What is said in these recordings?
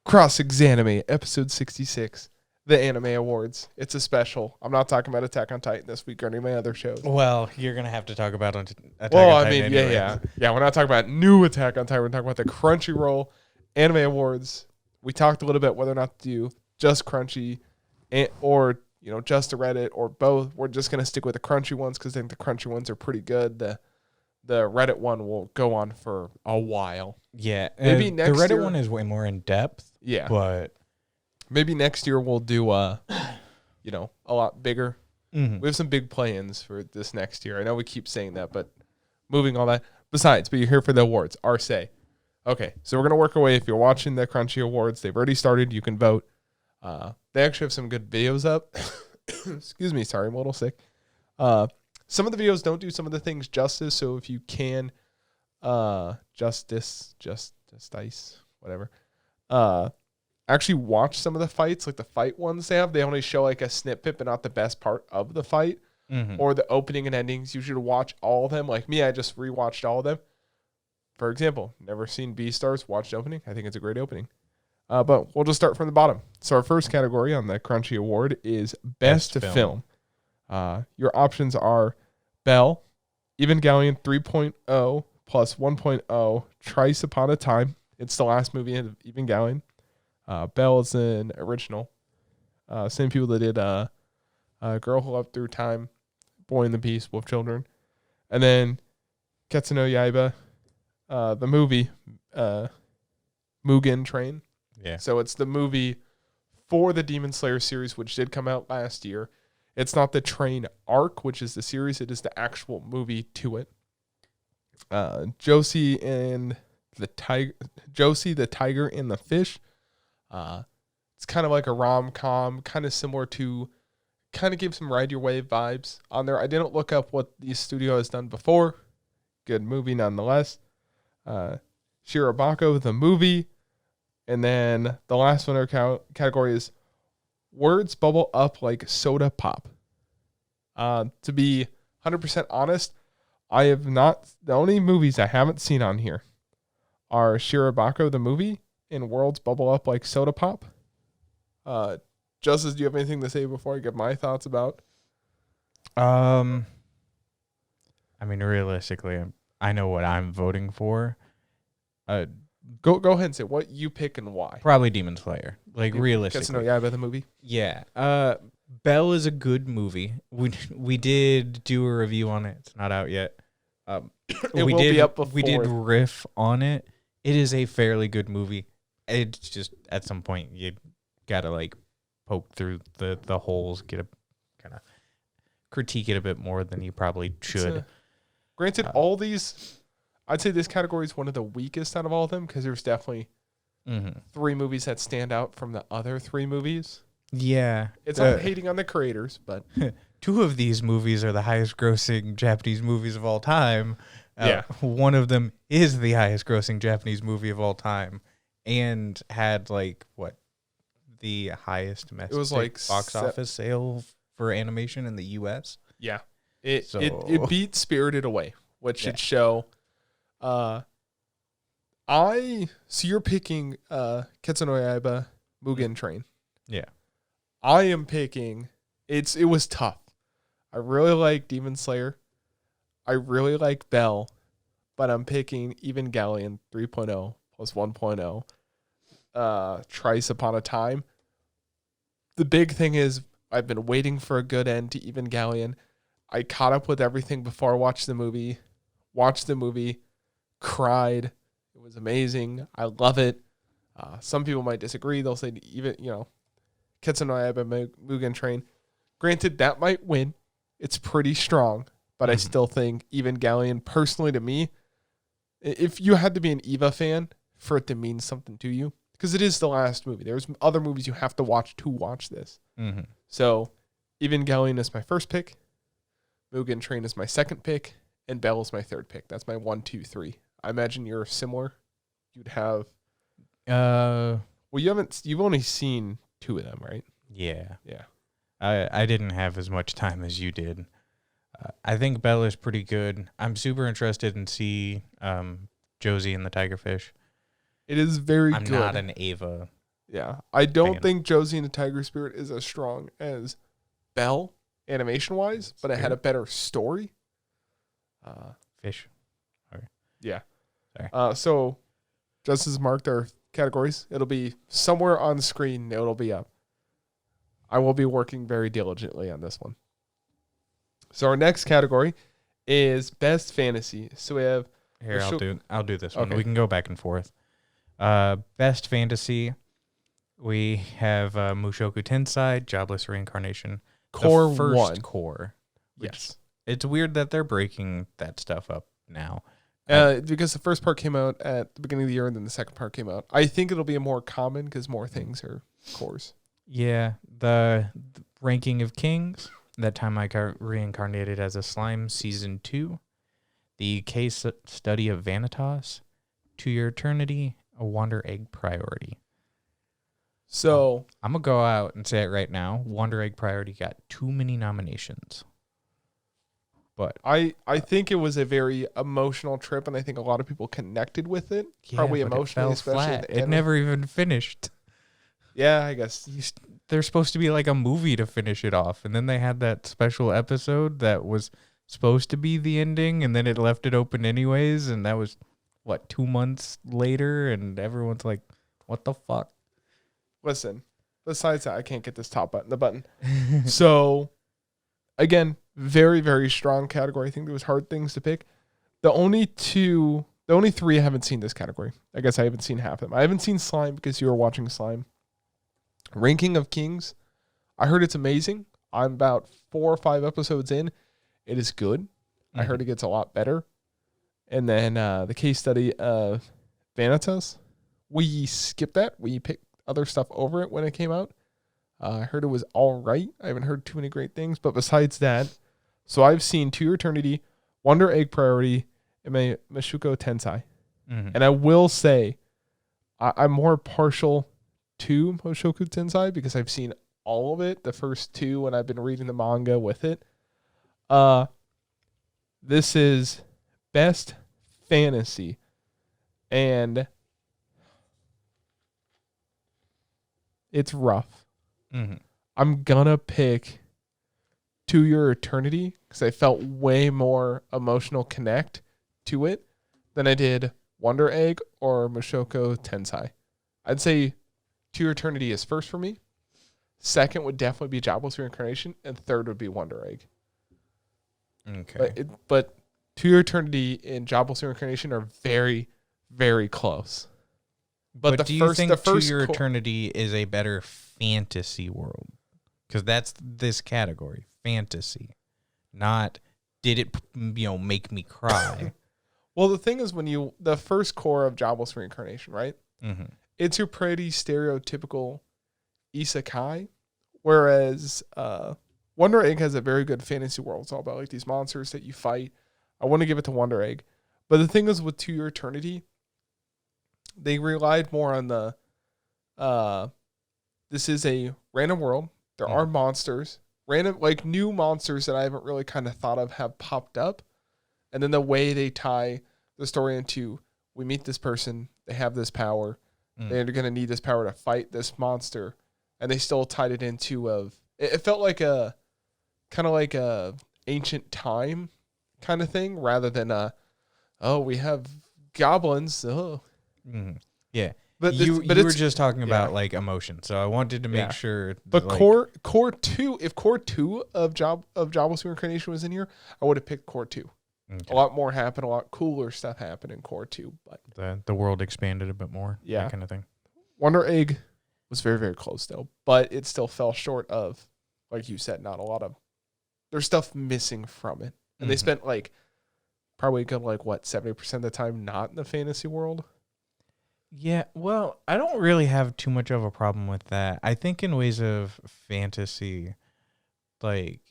ExAnime, episode 66, the Anime Awards. It's a special. I'm not talking about Attack on Titan this week or any of my other shows. Well, you're going to have to talk about Attack on Titan anyway. Yeah, we're not talking about new Attack on Titan. We're talking about the Crunchyroll Anime Awards. We talked a little bit whether or not to do just Crunchy or, just a Reddit or both. We're just going to stick with the Crunchy ones because I think the Crunchy ones are pretty good. The Reddit one will go on for a while. Yeah. Maybe next the Reddit year, one is way more in depth. Yeah. But maybe next year we'll do a lot bigger. Mm-hmm. We have some big plans for this next year. I know we keep saying that, but moving all that. Besides, but you're here for the awards. Our say. Okay, so we're going to work our way. If you're watching the Crunchy Awards, they've already started. You can vote. They actually have some good videos up. Excuse me. Sorry, I'm a little sick. Some of the videos don't do some of the things justice. So if you can, justice, whatever. Actually watch some of the fights, like the fight ones they have. They only show like a snippet, but not the best part of the fight. Mm-hmm. Or the opening and endings. You should watch all of them. Like me, I just rewatched all of them. For example, never seen Beastars, watched opening. I think it's a great opening. But we'll just start from the bottom. So our first category on the Crunchy Award is Best Film. Your options are Bell, Evangelion 3.0 plus 1.0, Trice Upon a Time. It's the last movie of Evangelion. Bell is an original. Same people that did Girl Who Loved Through Time, Boy and the Beast, Wolf Children. And then Kimetsu no Yaiba, the movie, Mugen Train. Yeah. So it's the movie for the Demon Slayer series, which did come out last year. It's not the Train arc, which is the series. It is the actual movie to it. Josie the Tiger and the Fish. It's kind of like a rom-com, kind of similar to, kind of gives some Ride Your Wave vibes on there. I didn't look up what the studio has done before. Good movie nonetheless. Shirobako, the movie. And then the last one in our category is Words Bubble Up Like Soda Pop. To be 100% honest, the only movies I haven't seen on here are Shirobako, the movie, and Worlds Bubble Up Like Soda Pop. Justice, do you have anything to say before I give my thoughts about? I mean, realistically, I know what I'm voting for. Go ahead and say what you pick and why. Probably Demon Slayer. Like, realistically. Kimetsu no Yaiba, the movie? Yeah. Bell is a good movie. We did do a review on it. It's not out yet. It will be up before. We did riff on it. It is a fairly good movie. It's just at some point you gotta like poke through the holes, get a kind of critique it a bit more than you probably should. Granted, all these, I'd say this category is one of the weakest out of all of them because there's definitely three movies that stand out from the other three movies. Yeah. It's not hating on the creators, but two of these movies are the highest grossing Japanese movies of all time. Yeah. One of them is the highest grossing Japanese movie of all time and had the highest domestic box office sale for animation in the US. Yeah. It beat Spirited Away, which should show. So you're picking Kimetsu no Yaiba, Mugen Train. Yeah. I am picking, it was tough. I really like Demon Slayer. I really like Bell, but I'm picking Evangelion 3.0 plus 1.0. Trice Upon a Time. The big thing is I've been waiting for a good end to Evangelion. I caught up with everything before I watched the movie. Cried. It was amazing. I love it. Some people might disagree. They'll say Kimetsu no Yaiba, Mugen Train. Granted, that might win. It's pretty strong, but I still think Evangelion, personally to me, if you had to be an Eva fan for it to mean something to you, because it is the last movie. There's other movies you have to watch this. Mm-hmm. So Evangelion is my first pick. Mugen Train is my second pick. And Bell is my third pick. That's my 1, 2, 3. I imagine you're similar. You'd have... Well, you've only seen two of them, right? Yeah. Yeah. I didn't have as much time as you did. I think Bell is pretty good. I'm super interested in see Josie and the Tigerfish. It is very good. I'm not an Ava Yeah. I don't Fan. think Josie and the Tiger Spirit is as strong as Belle animation-wise, but it had a Spirit? better story. Fish. Yeah. Sorry. So just as marked our categories, it'll be somewhere on screen. It'll be up. I will be working very diligently on this one. So our next category is best fantasy. So we have Here, I'll do this one. Okay. We can go back and forth. Best fantasy. We have Mushoku Tensei, Jobless Reincarnation. Core the first 1. core. Yes. It's weird that they're breaking that stuff up now. Because the first part came out at the beginning of the year and then the second part came out. I think it'll be a more common because more things are cores. Yeah, the Ranking of Kings. That time I got reincarnated as a slime, season 2. The case study of Vanitas. To Your Eternity, a Wonder Egg Priority. So I'm going to go out and say it right now. Wonder Egg Priority got too many nominations. But I think it was a very emotional trip, and I think a lot of people connected with it. Probably but emotionally, it fell especially. flat. It never even finished. Yeah, I guess. There's supposed to be like a movie to finish it off, and then they had that special episode that was supposed to be the ending, and then it left it open anyways, and that was, 2 months later, and everyone's like, what the fuck? Listen, besides that, I can't get this the button. So, again, very, very strong category. I think there was hard things to pick. The only 3 I haven't seen this category. I guess I haven't seen half of them. I haven't seen Slime because you were watching Slime. Ranking of Kings, I heard it's amazing. I'm about 4 or 5 episodes in. It is good. Mm-hmm. I heard it gets a lot better. And then the case study of Vanitas, we skipped that. We picked other stuff over it when it came out. I heard it was all right. I haven't heard too many great things. But besides that, so I've seen To Your Eternity, Wonder Egg Priority, and Mushoku Tensei. Mm-hmm. And I will say, I'm more partial to Mushoku Tensei because I've seen all of it, the first 2, and I've been reading the manga with it. This is best fantasy, and it's rough. Mm-hmm. I'm gonna pick To Your Eternity because I felt way more emotional connect to it than I did Wonder Egg or Mushoku Tensei. I'd say To Your Eternity is first for me. Second would definitely be Jobless Reincarnation, and third would be Wonder Egg. Okay. But To Your Eternity and Jobless Reincarnation are very, very close. But do you think To Your Eternity is a better fantasy world? Because that's this category, fantasy. Not, did it make me cry? Well, the thing is, the first core of Jobless Reincarnation, right? Mm-hmm. It's your pretty stereotypical isekai, whereas Wonder Egg has a very good fantasy world. It's all about like these monsters that you fight. I want to give it to Wonder Egg. But the thing is with To Your Eternity, they relied more on the this is a random world. There are monsters, random like new monsters that I haven't really kind of thought of have popped up. And then the way they tie the story into, we meet this person, they have this power, they're going to need this power to fight this monster, and they still tied it into it felt like a kind of like a ancient time kind of thing rather than we have goblins. Yeah. But you were just talking about like emotion, so I wanted to make sure. But core 2, if core 2 of Jobless Reincarnation was in here, I would have picked core 2. Okay. A lot more happened, a lot cooler stuff happened in core 2. But the world expanded a bit more, that kind of thing. Wonder Egg was very, very close still, but it still fell short of, like you said, not a lot of. There's stuff missing from it, and they spent probably a good 70% of the time not in the fantasy world. Yeah, well, I don't really have too much of a problem with that. I think in ways of fantasy, like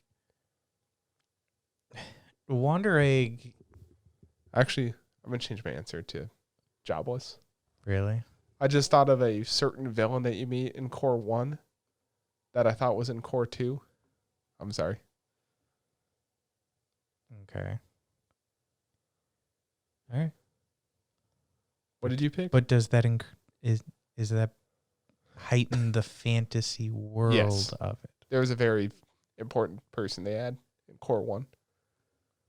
Wonder Egg. Actually, I'm going to change my answer to Jobless. Really? I just thought of a certain villain that you meet in Core 1 that I thought was in Core 2. I'm sorry. Okay. All right. What did you pick? But does that is that heighten the fantasy world Yes. of it. There was a very important person they had in core 1.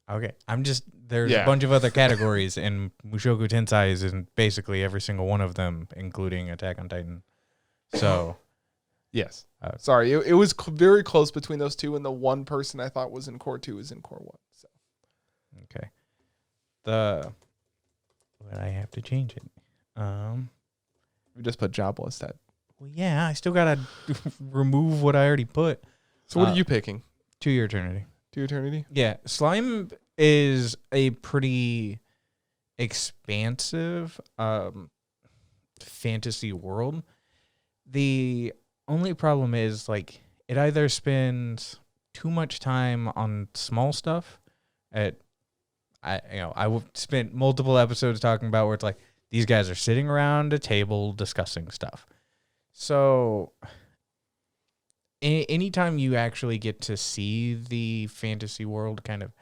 Okay, there's a bunch of other categories, and Mushoku Tensei is in basically every single one of them, including Attack on Titan. So, yes. Sorry, it was very close between those two, and the one person I thought was in core 2 is in core 1. So, okay. But I have to change it. we just put jobless. Well, yeah, I still gotta remove what I already put. So, what are you picking? To Your Eternity. To Eternity? Yeah, Slime is a pretty expansive fantasy world. The only problem is like it either spends too much time on small stuff. I spent multiple episodes talking about where it's like these guys are sitting around a table discussing stuff. So anytime you actually get to see the fantasy world kind of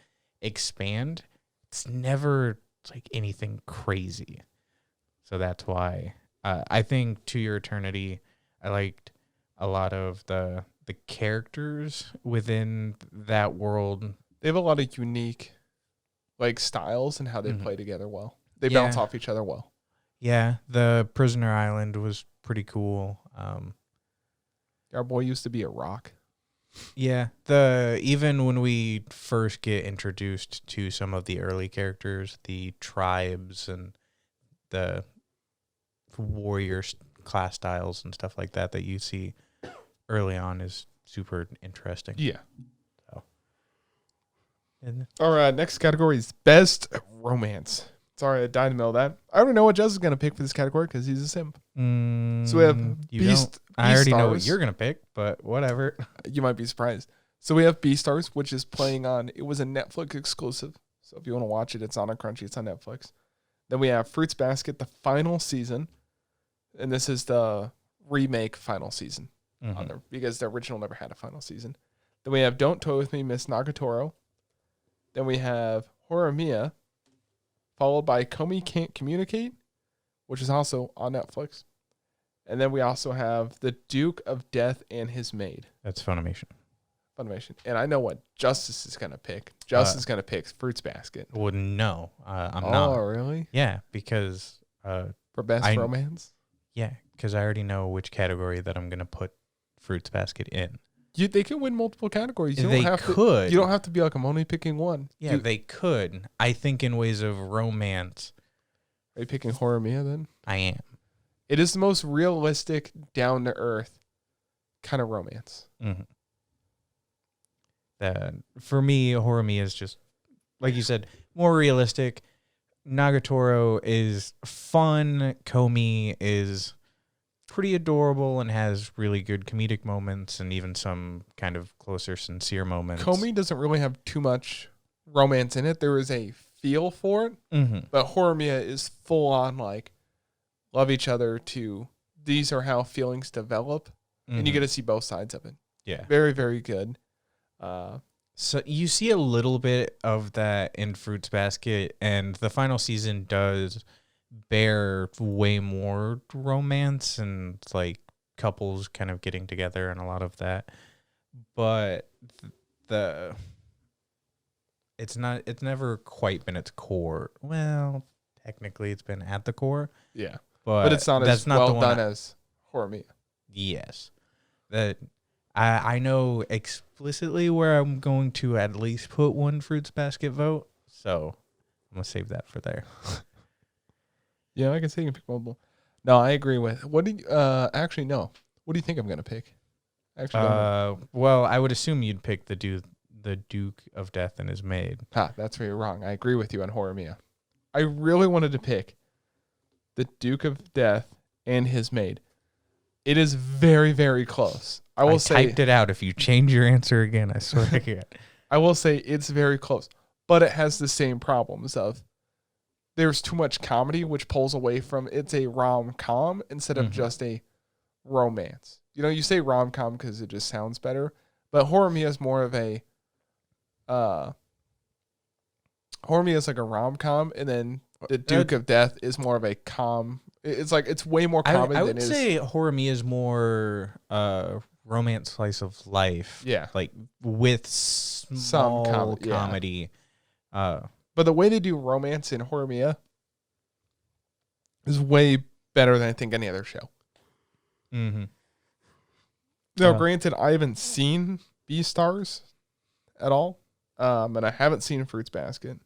expand, it's never like anything crazy. So that's why I think To Your Eternity, I liked a lot of the characters within that world. They have a lot of unique like styles and how they play together well. They bounce off each other well. Yeah, the Prisoner Island was pretty cool. Our boy used to be a rock. Yeah, even when we first get introduced to some of the early characters, the tribes and the warrior class styles and stuff like that you see early on is super interesting. Yeah. So. All right, next category is Best Romance. Sorry, I died in the middle of that. I already know what Jess is going to pick for this category because he's a simp. So we have Beast. I already know what you're going to pick, but whatever. You might be surprised. So we have Beastars, which is playing on, it was a Netflix exclusive. So if you want to watch it, it's on a Crunchy, it's on Netflix. Then we have Fruits Basket, the final season. And this is the remake final season on there because the original never had a final season. Then we have Don't Toy With Me, Miss Nagatoro. Then we have Horimiya, followed by Komi Can't Communicate, which is also on Netflix. And then we also have The Duke of Death and His Maid. That's Funimation. And I know what Justus is going to pick. Justus is going to pick Fruits Basket. Well, no, I'm not. Oh, really? Yeah, because... for Best Romance? Yeah, because I already know which category that I'm going to put Fruits Basket in. They can win multiple categories. You don't have to be like, I'm only picking one. Yeah, they could. I think in ways of romance. Are you picking Horimiya then? I am. It is the most realistic, down-to-earth kind of romance. Mm-hmm. For me, Horimiya is just, like you said, more realistic. Nagatoro is fun. Komi is pretty adorable and has really good comedic moments and even some kind of closer, sincere moments. Komi doesn't really have too much romance in it. There is a feel for it, but Horimiya is full on like love each other to these are how feelings develop, and you get to see both sides of it. Yeah, very, very good. So you see a little bit of that in Fruits Basket, and the final season does bear way more romance and like couples kind of getting together and a lot of that. But it's never quite been its core. Well, technically it's been at the core. Yeah. But it's not as well done as Horimiya. Yes. That I know explicitly where I'm going to at least put one Fruits Basket vote, so I'm gonna save that for there. Yeah, I can say you can pick multiple. No, I agree with. What do you actually no? What do you think I'm gonna pick? Actually, well, I would assume you'd pick the Duke of Death and His Maid. That's where you're wrong. I agree with you on Horimiya. I really wanted to pick the Duke of Death and His Maid. It is very, very close. I typed it out. If you change your answer again, I swear to God. I will say it's very close, but it has the same problems of there's too much comedy, which pulls away from it's a rom-com instead of just a romance. You know, you say rom-com because it just sounds better, but Horimiya is more of a Horimiya is like a rom-com, and then the Duke of Death is more of a It's like it's way more common. I than would say Horimiya is more romance slice of life. Yeah. Like with small comedy. But the way they do romance in Horimiya is way better than I think any other show. Mm-hmm. Now, granted, I haven't seen Beastars at all, and I haven't seen Fruits Basket.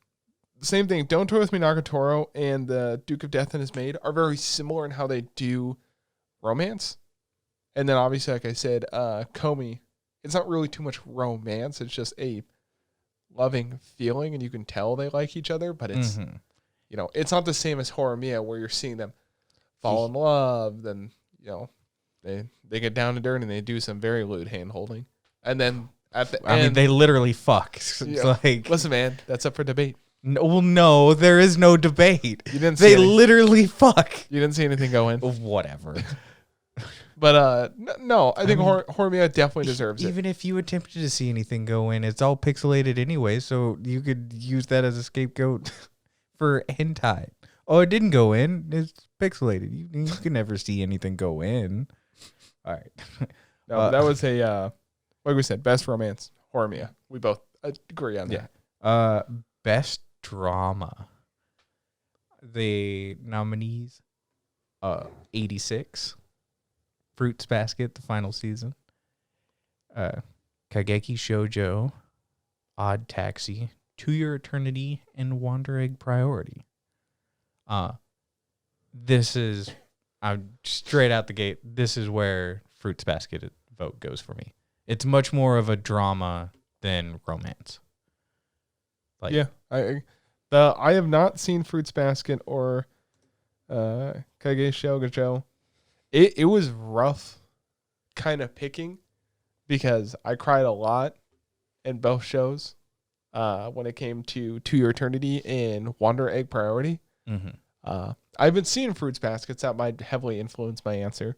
Same thing. Don't Toy With Me Nagatoro and the Duke of Death and His Maid are very similar in how they do romance. And then obviously, like I said, Komi, it's not really too much romance. It's just a loving feeling, and you can tell they like each other, but it's, it's not the same as Horimiya where you're seeing them fall in love, then, they get down to dirt and they do some very lewd hand holding. And then at the end, they literally fuck. It's like, listen, man, that's up for debate. No, there is no debate. You didn't. They literally fuck. You didn't see anything go in. Whatever. But no, I think Horimiya definitely deserves it. Even if you attempted to see anything go in, it's all pixelated anyway, so you could use that as a scapegoat for hentai. Oh, it didn't go in. It's pixelated. You can never see anything go in. All right. No, that was like we said, best romance, Horimiya. We both agree on that. Best drama. The nominees, 86, Fruits Basket, the final season, Kageki Shoujo, Odd Taxi, To Your Eternity, and Wonder Egg Priority. This is, straight out the gate, this is where Fruits Basket vote goes for me. It's much more of a drama than romance. I have not seen Fruits Basket or Kage Shoujo. It was rough kind of picking because I cried a lot in both shows when it came to Your Eternity and Wonder Egg Priority. Mm-hmm. I haven't seen Fruits Baskets. That might heavily influence my answer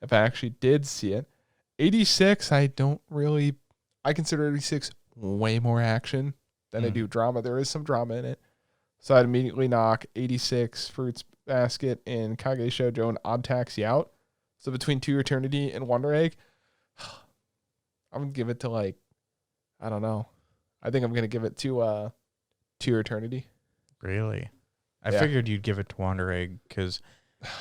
if I actually did see it. 86, I consider 86 way more action than I do drama. There is some drama in it. So I'd immediately knock 86, Fruits Basket, and Kage Shoujo and Odd Taxi out. So between To Your Eternity and Wonder Egg, I'm going to give it to I don't know. I think I'm going to give it to Your Eternity. Really? I figured you'd give it to Wonder Egg because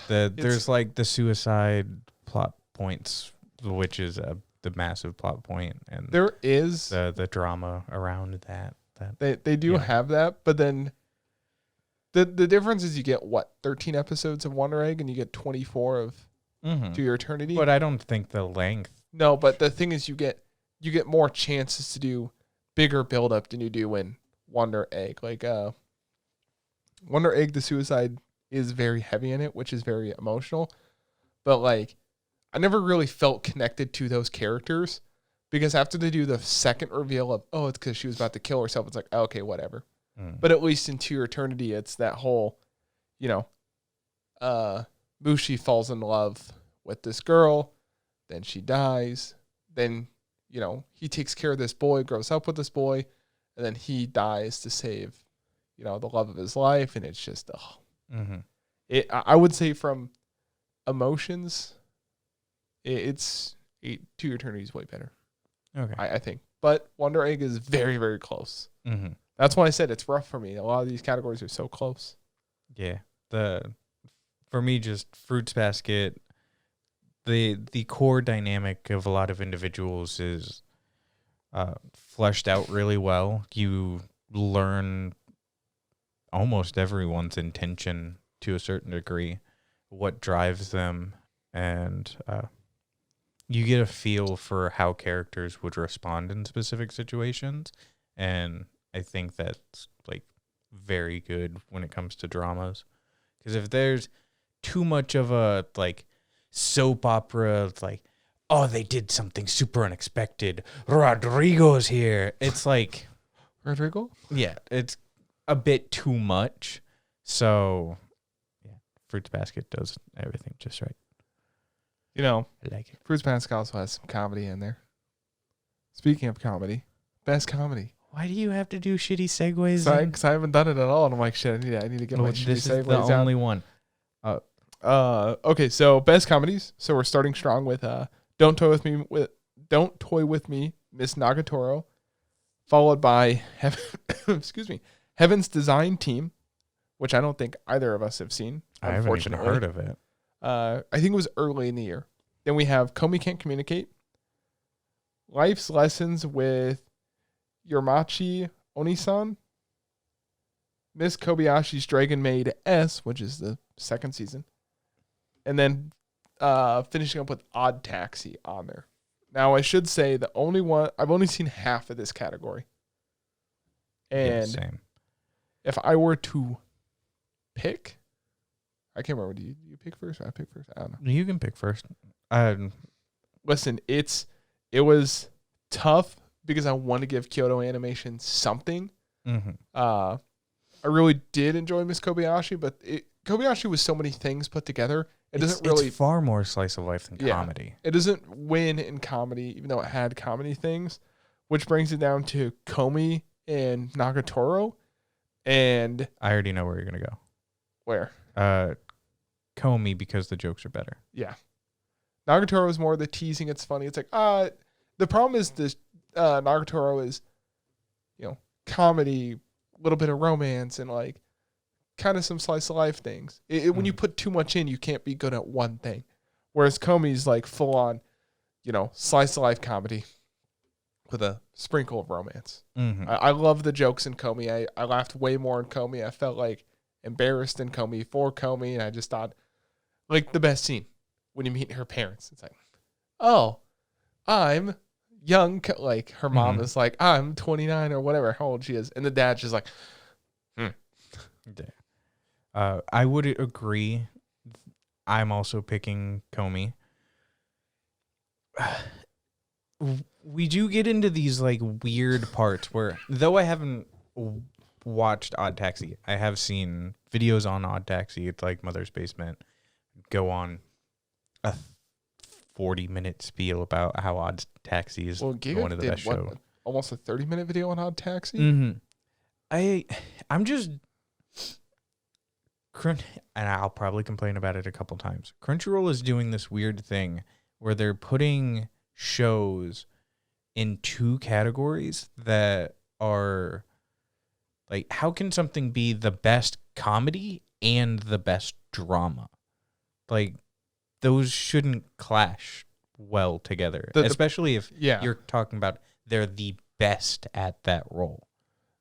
there's the suicide plot points, which is the massive plot point, and there is the drama around that. They do have that, but then the difference is you get 13 episodes of Wonder Egg and you get 24 of To Your Eternity. But I don't think the length. No, but the thing is you get more chances to do bigger build up than you do in Wonder Egg. Wonder Egg, the suicide is very heavy in it, which is very emotional. But I never really felt connected to those characters because after they do the second reveal of, it's because she was about to kill herself, it's like, okay, whatever. But at least in To Your Eternity, it's that whole, Mushi falls in love with this girl, then she dies, then, he takes care of this boy, grows up with this boy, and then he dies to save, the love of his life, and it's just, I would say from emotions, it's To Your Eternity is way better. Okay. I think. But Wonder Egg is very, very close. Mm-hmm. That's why I said it's rough for me. A lot of these categories are so close. Yeah. For me, just Fruits Basket, the core dynamic of a lot of individuals is fleshed out really well. You learn almost everyone's intention to a certain degree, what drives them, and you get a feel for how characters would respond in specific situations. And I think that's very good when it comes to dramas. Because if there's too much of a soap opera, it's they did something super unexpected. Rodrigo's here. It's Rodrigo? Yeah, it's a bit too much. So, yeah, Fruits Basket does everything just right. I like it. Fruits Basket also has some comedy in there. Speaking of comedy, best comedy. Why do you have to do shitty segues? Because I haven't done it at all, and I'm like, shit, I need to get my shitty segues out. This is the only one. Okay, so best comedies. So we're starting strong with Don't Toy with Me, Miss Nagatoro, followed by excuse me, Heaven's Design Team, which I don't think either of us have seen. I haven't even heard of it. I think it was early in the year. Then we have Komi Can't Communicate, Life's Lessons with Yormachi Onisan, Miss Kobayashi's Dragon Maid S, which is the second season, and then finishing up with Odd Taxi on there. Now, I should say the only one, I've only seen half of this category. And same. If I were to pick, I can't remember. Do you pick first? I pick first. I don't know. You can pick first. Listen, it was tough because I want to give Kyoto Animation something. Mm-hmm. I really did enjoy Miss Kobayashi, but Kobayashi was so many things put together. It's far more slice of life than comedy. It doesn't win in comedy, even though it had comedy things, which brings it down to Komi and Nagatoro. And I already know where you're gonna go. Where? Komi, because the jokes are better. Yeah. Nagatoro is more the teasing. It's funny. It's like, the problem is this Nagatoro is, comedy, a little bit of romance, and like kind of some slice of life things. When you put too much in, you can't be good at one thing. Whereas Komi's like full on, slice of life comedy with a sprinkle of romance. Mm-hmm. I love the jokes in Komi. I laughed way more in Komi. I felt like embarrassed in Komi for Komi, and I just thought, like, the best scene when you meet her parents. It's like, oh, I'm young. Like, her mom is like, I'm 29 or whatever, how old she is. And the dad's just like, I would agree. I'm also picking Komi. We do get into these like weird parts where, though I haven't watched Odd Taxi, I have seen videos on Odd Taxi. It's like Mother's Basement. Go on a 40-minute spiel about how Odd Taxi is one of the best shows. Almost a 30-minute video on Odd Taxi? Mm-hmm. I'm just... and I'll probably complain about it a couple times. Crunchyroll is doing this weird thing where they're putting shows in two categories that are like, how can something be the best comedy and the best drama? Like, those shouldn't clash well together, especially if you're talking about they're the best at that role.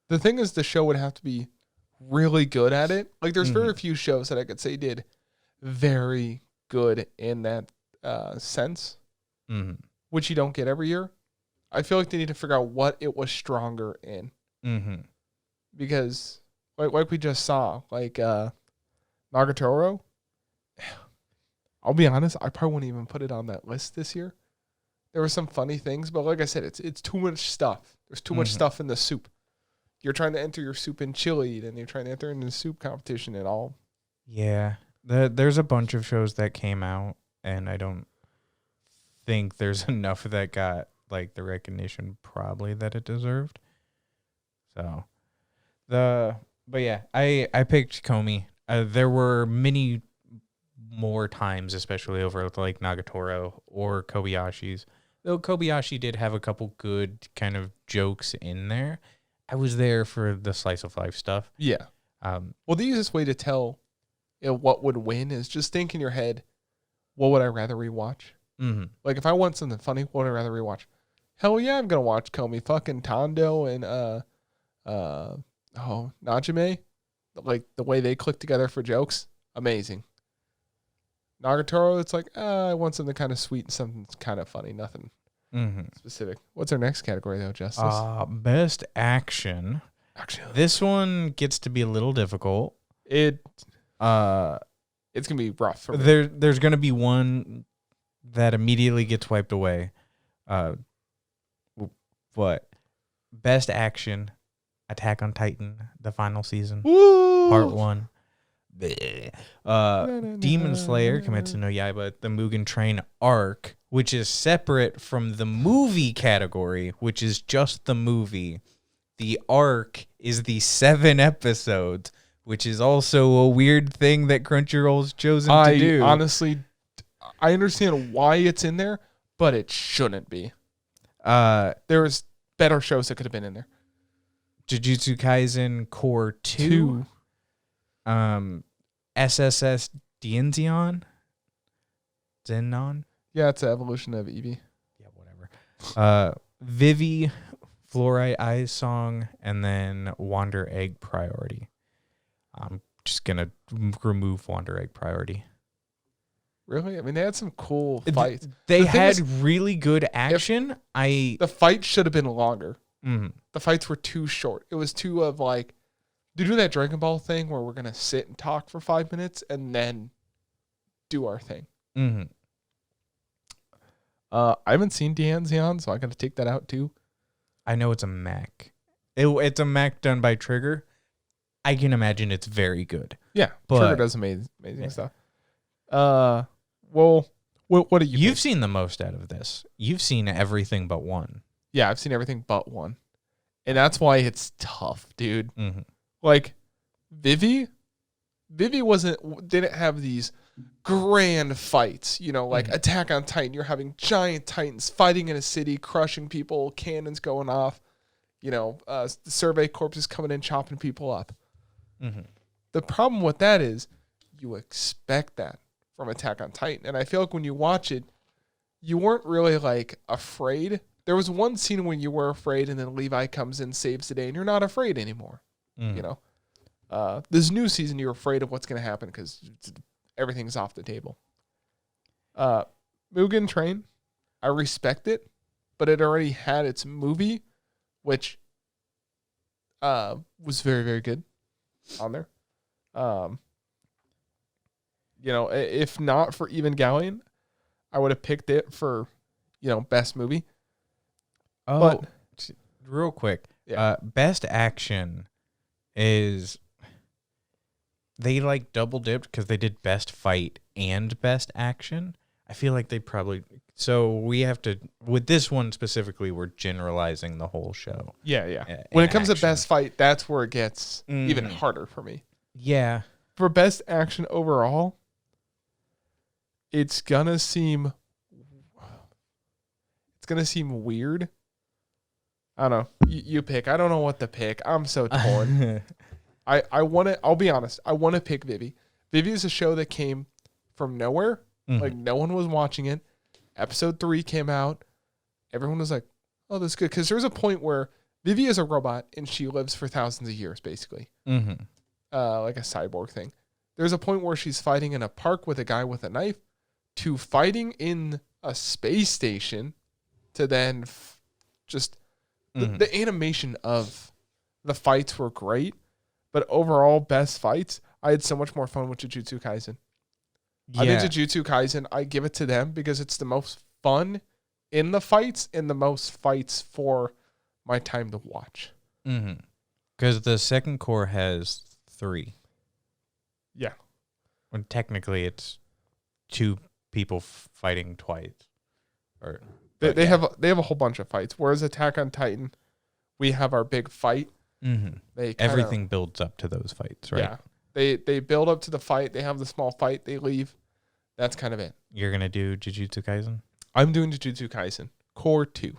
The thing is, the show would have to be really good at it. Like, there's very few shows that I could say did very good in that sense, which you don't get every year. I feel like they need to figure out what it was stronger in. Because, like we just saw, like Nagatoro, I'll be honest, I probably wouldn't even put it on that list this year. There were some funny things, but like I said, it's too much stuff. There's too much stuff in the soup. You're trying to enter your soup in chili, and you're trying to enter in the soup competition and all. Yeah. There's a bunch of shows that came out, and I don't think there's enough that got like the recognition probably that it deserved. So but yeah, I picked Komi. There were many more times, especially over like Nagatoro or Kobayashi's. Though Kobayashi did have a couple good kind of jokes in there. I was there for the slice of life stuff. Yeah. Well, the easiest way to tell what would win is just think in your head, what would I rather rewatch? Like, if I want something funny, what would I rather rewatch? Hell yeah, I'm going to watch Komi. Fucking Tondo and Najime. Like, the way they click together for jokes, amazing. Nagatoro, it's like, I want something kind of sweet and something kind of funny. Nothing specific. What's our next category, though, Justus? Best action. This one gets to be a little difficult. It's going to be rough for me. There's going to be one that immediately gets wiped away. But best action, Attack on Titan, the final season, Woo! Part 1. Demon Slayer, Kimetsu no Yaiba, the Mugen Train arc, which is separate from the movie category, which is just the movie. The arc is the 7 episodes which is also a weird thing that Crunchyroll's chosen to do. Honestly, I understand why it's in there, but it shouldn't be. There's better shows that could have been in there. Jujutsu Kaisen Core 2. SSS Dienzion? Zenon? Yeah, it's an evolution of Eevee. Yeah, whatever. Vivi, Fluorite Eyes Song, and then Wander Egg Priority. I'm just going to remove Wander Egg Priority. Really? I mean, they had some cool fights. They had really good action. The fight should have been longer. Mm-hmm. The fights were too short. It was too of like, to do that Dragon Ball thing where we're going to sit and talk for 5 minutes and then do our thing. Mm-hmm. I haven't seen Dianzion, so I got to take that out too. I know it's a mech. It's a mech done by Trigger. I can imagine it's very good. Yeah, but Trigger does amazing stuff. Well, what do you? You've seen the most out of this. You've seen everything but one. Yeah, I've seen everything but one, and that's why it's tough, dude. Mm-hmm. Like Vivi didn't have these grand fights, like Attack on Titan. You're having giant titans fighting in a city, crushing people, cannons going off, the survey corps is coming in, chopping people up. Mm-hmm. The problem with that is you expect that from Attack on Titan. And I feel like when you watch it, you weren't really like afraid. There was one scene when you were afraid and then Levi comes in, saves the day, and you're not afraid anymore. This new season, you're afraid of what's going to happen because everything's off the table. Mugen Train, I respect it, but it already had its movie, which was very, very good on there. If not for Evangelion, I would have picked it for, best movie. Oh, but real quick, best action is they like double dipped because they did best fight and best action. I feel like they probably we have to with this one specifically. We're generalizing the whole show. Yeah. When it comes to best fight, that's where it gets even harder for me. Yeah. For best action overall, it's gonna seem weird. I don't know. You pick. I don't know what to pick. I'm so torn. I'll be honest. I want to pick Vivi. Vivi is a show that came from nowhere. Mm-hmm. Like no one was watching it. Episode 3 came out. Everyone was like, oh, that's good. Because there's a point where Vivi is a robot and she lives for thousands of years, basically. Mm-hmm. Like a cyborg thing. There's a point where she's fighting in a park with a guy with a knife to fighting in a space station to then the animation of the fights were great, but overall best fights, I had so much more fun with Jujutsu Kaisen. Yeah. I think Jujutsu Kaisen, I give it to them because it's the most fun in the fights and the most fights for my time to watch. Mm-hmm. Because the second core has 3. Yeah. When technically it's 2 people fighting twice. Or they have a whole bunch of fights. Whereas Attack on Titan, we have our big fight. Mm-hmm. Everything builds up to those fights, right? Yeah. They build up to the fight. They have the small fight. They leave. That's kind of it. You're going to do Jujutsu Kaisen? I'm doing Jujutsu Kaisen. Core 2.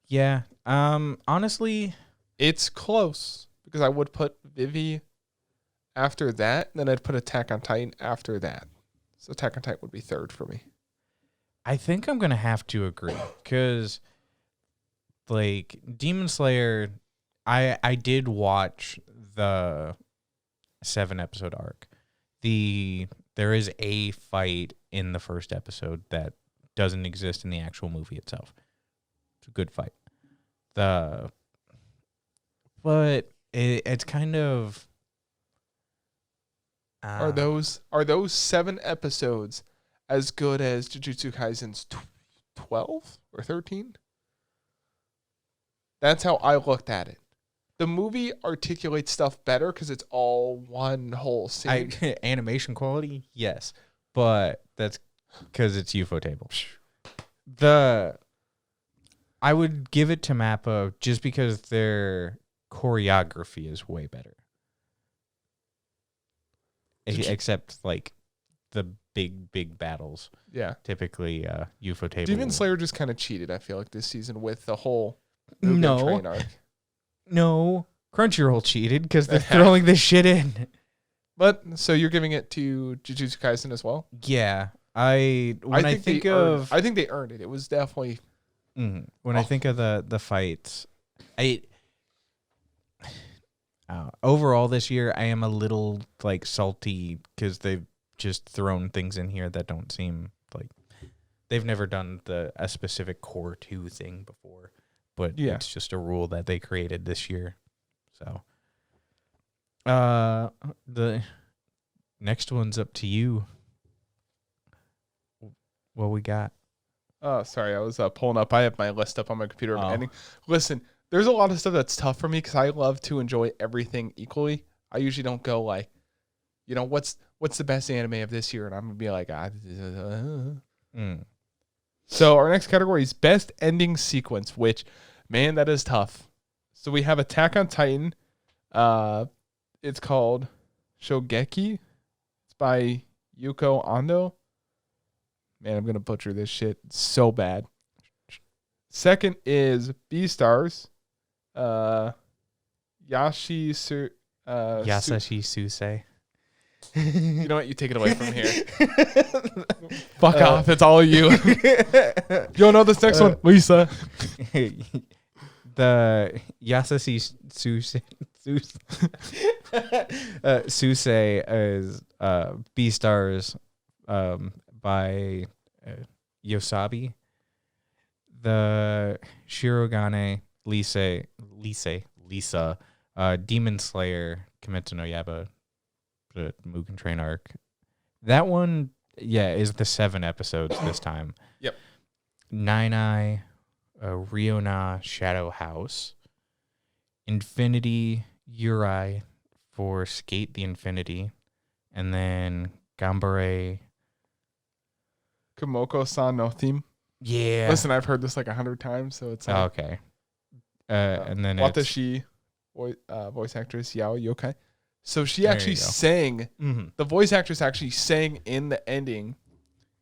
Yeah. Honestly, it's close because I would put Vivi after that, and then I'd put Attack on Titan after that. So Attack on Titan would be 3rd for me. I think I'm going to have to agree because, like, Demon Slayer, I did watch the 7-episode arc. There is a fight in the first episode that doesn't exist in the actual movie itself. It's a good fight. But it's kind of... Are those 7 episodes as good as Jujutsu Kaisen's 12 or 13? That's how I looked at it. The movie articulates stuff better because it's all one whole scene. Animation quality, yes, but that's because it's UFO table. I would give it to Mappa just because their choreography is way better. except like the big battles. Yeah. Typically, UFO table. Demon Slayer just kind of cheated, I feel like, this season with the whole Mugen Train arc. No. Crunchyroll cheated because they're throwing this shit in. But, so you're giving it to Jujutsu Kaisen as well? Yeah. I think they earned it. It was definitely... When I think of the fights, overall this year, I am a little like salty because they've just thrown things in here that don't seem like they've never done a specific core 2 thing before, but it's just a rule that they created this year. So, the next one's up to you. What we got? Oh, sorry, I was pulling up. I have my list up on my computer. Listen, there's a lot of stuff that's tough for me because I love to enjoy everything equally. I usually don't go like, what's the best anime of this year, and I'm gonna be like, So our next category is best ending sequence, which, man, that is tough. So we have Attack on Titan. It's called Shogeki. It's by Yuko Ando. Man, I'm going to butcher this shit so bad. Second is Beastars. Yasashi Suse. You know what? You take it away from here. Fuck off. It's all you. Yo, know this next one? Lisa. The Yasashi Suse. Suse is Beastars by Yosabi. The Shirogane Lisa Demon Slayer Kimetsu no Yaiba, the Mugen Train arc. That one, is the 7 episodes this time. Yep. Nine Riona Shadow House. Infinity Yuri for Skate the Infinity. And then Gambare Kumoko-san no theme. Yeah. Listen, I've heard this like 100 times, so it's like, okay. And then Watashi, voice actress Yao Yokai. So she actually sang. The voice actress actually sang in the ending.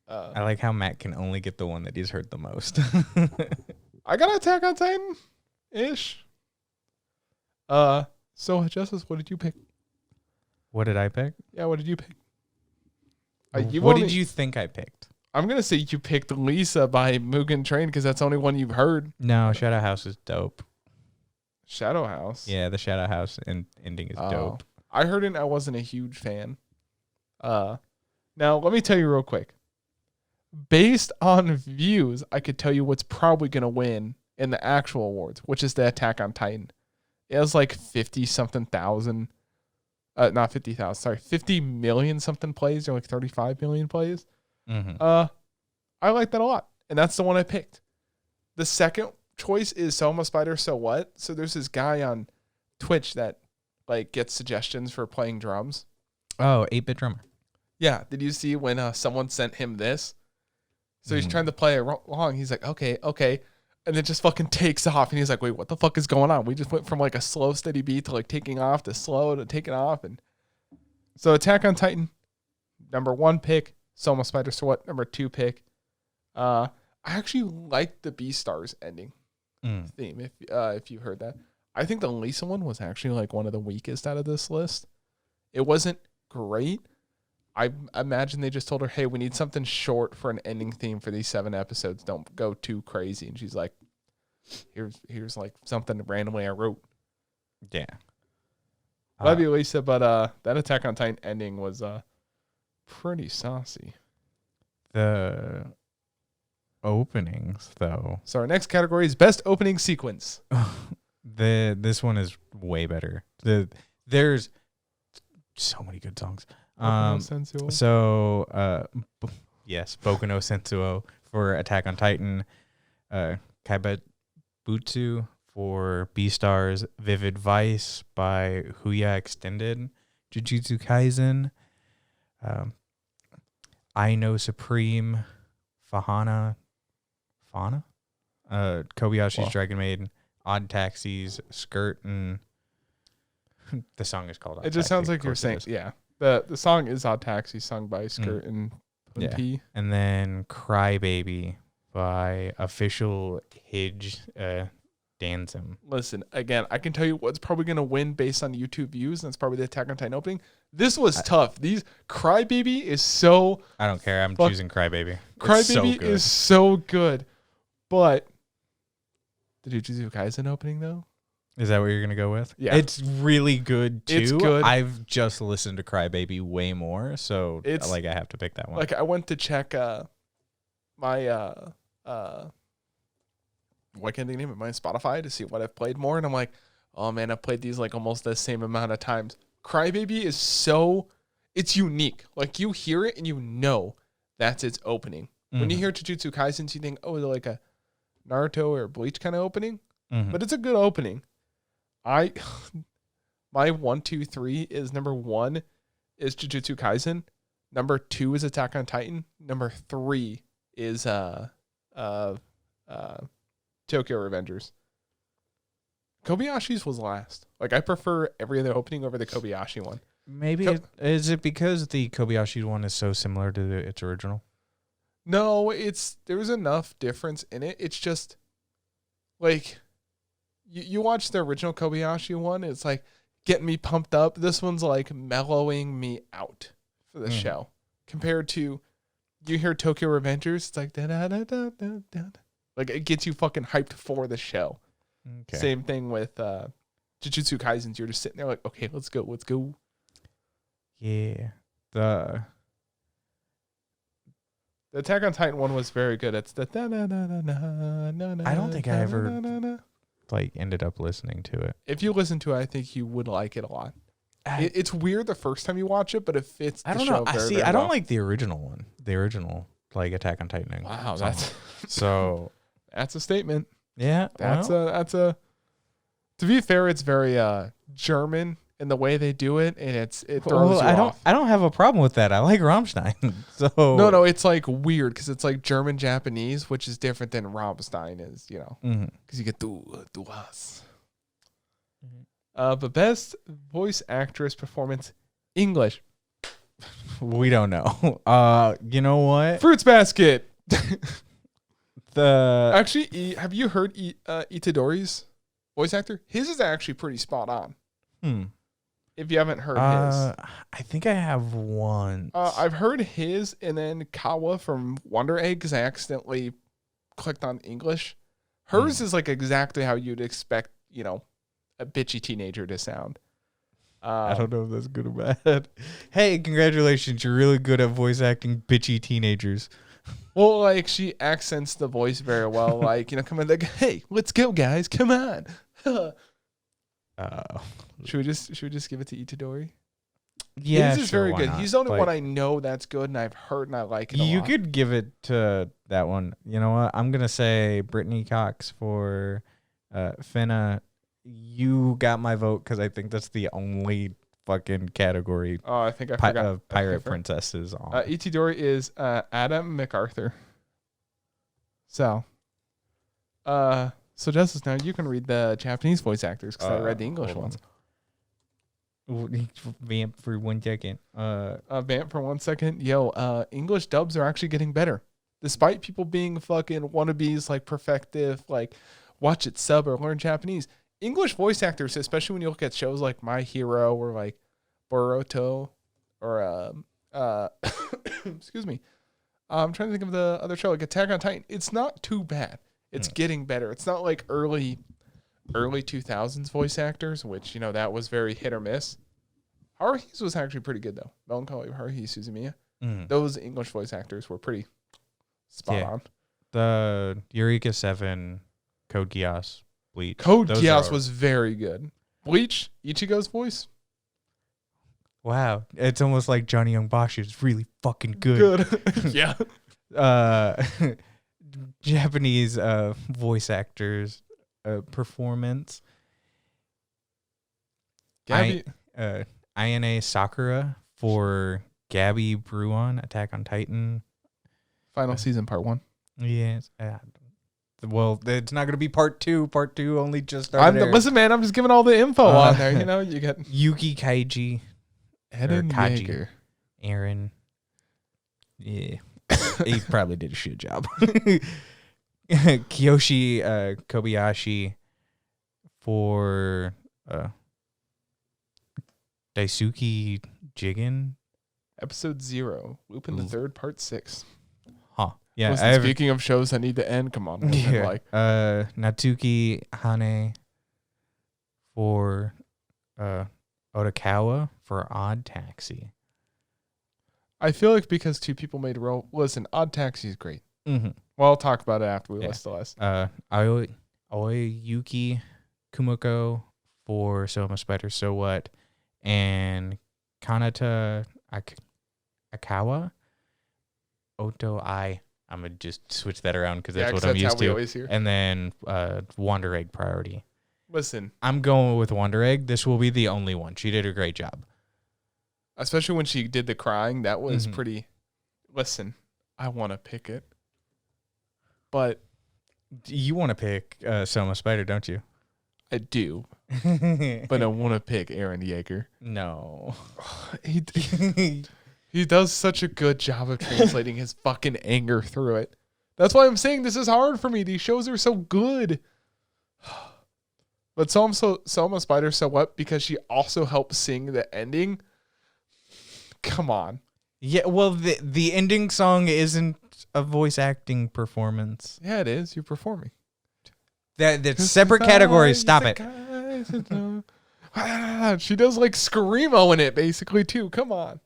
I like how Matt can only get the one that he's heard the most. I got Attack on Titan ish. So Justus, what did you pick? What did I pick? Yeah, what did you pick? What did you think I picked? I'm going to say you picked Lisa by Mugen Train because that's the only one you've heard. No, Shadow House is dope. Shadow House? Yeah, the Shadow House ending is dope. I heard it and I wasn't a huge fan. Now, let me tell you real quick. Based on views, I could tell you what's probably going to win in the actual awards, which is the Attack on Titan. It was like 50-something thousand. Not 50,000, sorry. 50 million something plays, or like 35 million plays. I like that a lot, and that's the one I picked. The second choice is Soma Spider So What. So there's this guy on Twitch that like gets suggestions for playing drums. Oh, 8-bit drummer. Yeah, did you see when someone sent him this? So he's trying to play along. He's like, okay, and it just fucking takes off, and he's like, wait, what the fuck is going on? We just went from like a slow steady beat to like taking off to slow to taking off. And so Attack on Titan, number 1 pick. Soma Spider So What, number 2 pick. I actually like the Beastars ending theme, if you heard that. I think the Lisa one was actually like one of the weakest out of this list. It wasn't great. I imagine they just told her, hey, we need something short for an ending theme for these 7 episodes. Don't go too crazy. And she's like, here's like something randomly I wrote. Yeah. Love you, Lisa, but that Attack on Titan ending was pretty saucy. The openings, though. So our next category is best opening sequence. This one is way better. There's so many good songs. Yes, Boku no Sensuo for Attack on Titan, Kaibutsu for Beastars, Vivid Vice by Huya Extended, Jujutsu Kaisen, I Know Supreme, Fauna, Kobayashi's Dragon Maid, Odd Taxis, Skirt, and the song is called Odd It just Taxi, sounds like you're saying, yeah. The song is Odd Taxi, sung by Skirt and P. And then Cry Baby by Official Hidge Danzim. Listen, again, I can tell you what's probably going to win based on YouTube views, and it's probably the Attack on Titan opening. This was tough. Cry Baby is so... I don't care. I'm choosing Cry Baby. Cry Baby is so good. But the Jujutsu Kaisen opening, though? Is that what you're going to go with? Yeah. It's really good, too. It's good. I've just listened to Cry Baby way more, so I have to pick that one. Like, I went to check my... what can I name it? My Spotify to see what I've played more. And I'm like, oh, man, I've played these like almost the same amount of times. Cry Baby is it's unique. Like, you hear it and you know that's its opening. When you hear Jujutsu Kaisen, you think, oh, is it like a Naruto or Bleach kind of opening? But it's a good opening. My 1, 2, 3 is number 1 is Jujutsu Kaisen. Number 2 is Attack on Titan. Number 3 is Tokyo Revengers. Kobayashi's was last. Like, I prefer every other opening over the Kobayashi one. Maybe is it because the Kobayashi one is so similar to its original? No, there's enough difference in it. It's just like you watch the original Kobayashi one, it's like getting me pumped up. This one's like mellowing me out for the show. Compared to you hear Tokyo Revengers, it's like da da da da da da. Like, it gets you fucking hyped for the show. Okay. Same thing with Jujutsu Kaisen. You're just sitting there like, okay, let's go. Yeah. The Attack on Titan one was very good. It's the I don't think I ever like ended up listening to it. If you listen to it, I think you would like it a lot. It's weird the first time you watch it, but it fits the show very, very well. I don't like the original one. The original, like, Attack on Titan. Wow, that's so that's a statement. Yeah. That's a to be fair, it's very German in the way they do it, and it throws you off. I don't have a problem with that. I like Rammstein. So no, it's like weird because it's like German Japanese, which is different than Rammstein is, because you get du hast. But best voice actress performance, English. We don't know. You know what? Fruits Basket. Actually, have you heard Itadori's voice actor? His is actually pretty spot on. If you haven't heard his. I think I have one. I've heard his, and then Kawa from Wonder Eggs. I accidentally clicked on English. Hers is like exactly how you'd expect, a bitchy teenager to sound. I don't know if that's good or bad. Hey, congratulations. You're really good at voice acting bitchy teenagers. Well, like, she accents the voice very well. Like, come in, like, hey, let's go, guys. Come on. Should we just give it to Itadori? Yeah, his is very good. Not? He's the only one I know that's good, and I've heard and I like it a lot. You could give it to that one. You know what? I'm gonna say Brittany Cox for Finna. You got my vote because I think that's the only fucking category. Oh, I think I forgot. Pirate princesses on. Itadori is Adam MacArthur. So Justus, now you can read the Japanese voice actors because I read the English ones. Vamp for 1 second. Vamp for 1 second. Yo, English dubs are actually getting better. Despite people being fucking wannabes, like perfective, like watch it sub or learn Japanese. English voice actors, especially when you look at shows like My Hero or like Boruto or excuse me. I'm trying to think of the other show, like Attack on Titan. It's not too bad. It's getting better. It's not like early 2000s voice actors, which, that was very hit or miss. Haruhi's was actually pretty good, though. Melancholy Haruhi Suzumiya. Those English voice actors were pretty spot on. The Eureka 7, Code Geass, Bleach. Code Geass was very good. Bleach, Ichigo's voice. Wow. It's almost like Johnny Young Bosch is really fucking good. Yeah. Japanese voice actors performance. Gabby Ayane Sakura for Gabby Bruon, Attack on Titan. Final season, part 1. Yes. Well, it's not going to be part 2. Part 2 only just started. Listen, man, I'm just giving all the info on there. You got Yuki Kaiji Eren Kaji. Yeager. Aaron. Yeah. He probably did a shit job. Kiyoshi Kobayashi for Daisuke Jigen. Episode 0. Lupin the Third, Part 6. Huh. Yeah. Listen, speaking of shows that need to end, come on. Yeah. Like, Natsuki Hane for Otakawa for Odd Taxi. I feel like because 2 people made a role. Listen, Odd Taxi is great. Mm-hmm. Well, I'll talk about it after we list the list. Aoyuki Kumiko for Soma Spider So What, and Kanata Akawa Oto I. I'm going to just switch that around because that's what I'm used to. Always hear. And then Wonder Egg Priority. Listen. I'm going with Wonder Egg. This will be the only one. She did a great job. Especially when she did the crying. That was pretty. Listen, I want to pick it. But. You want to pick Soma Spider, don't you? I do. But I want to pick Eren Yeager. No. He does such a good job of translating his fucking anger through it. That's why I'm saying this is hard for me. These shows are so good. But Soma Spider So What? Because she also helped sing the ending. Come on. Yeah, well, the ending song isn't a voice acting performance. Yeah, it is. You're performing. That's separate categories. Stop it. She does like screamo in it, basically, too. Come on.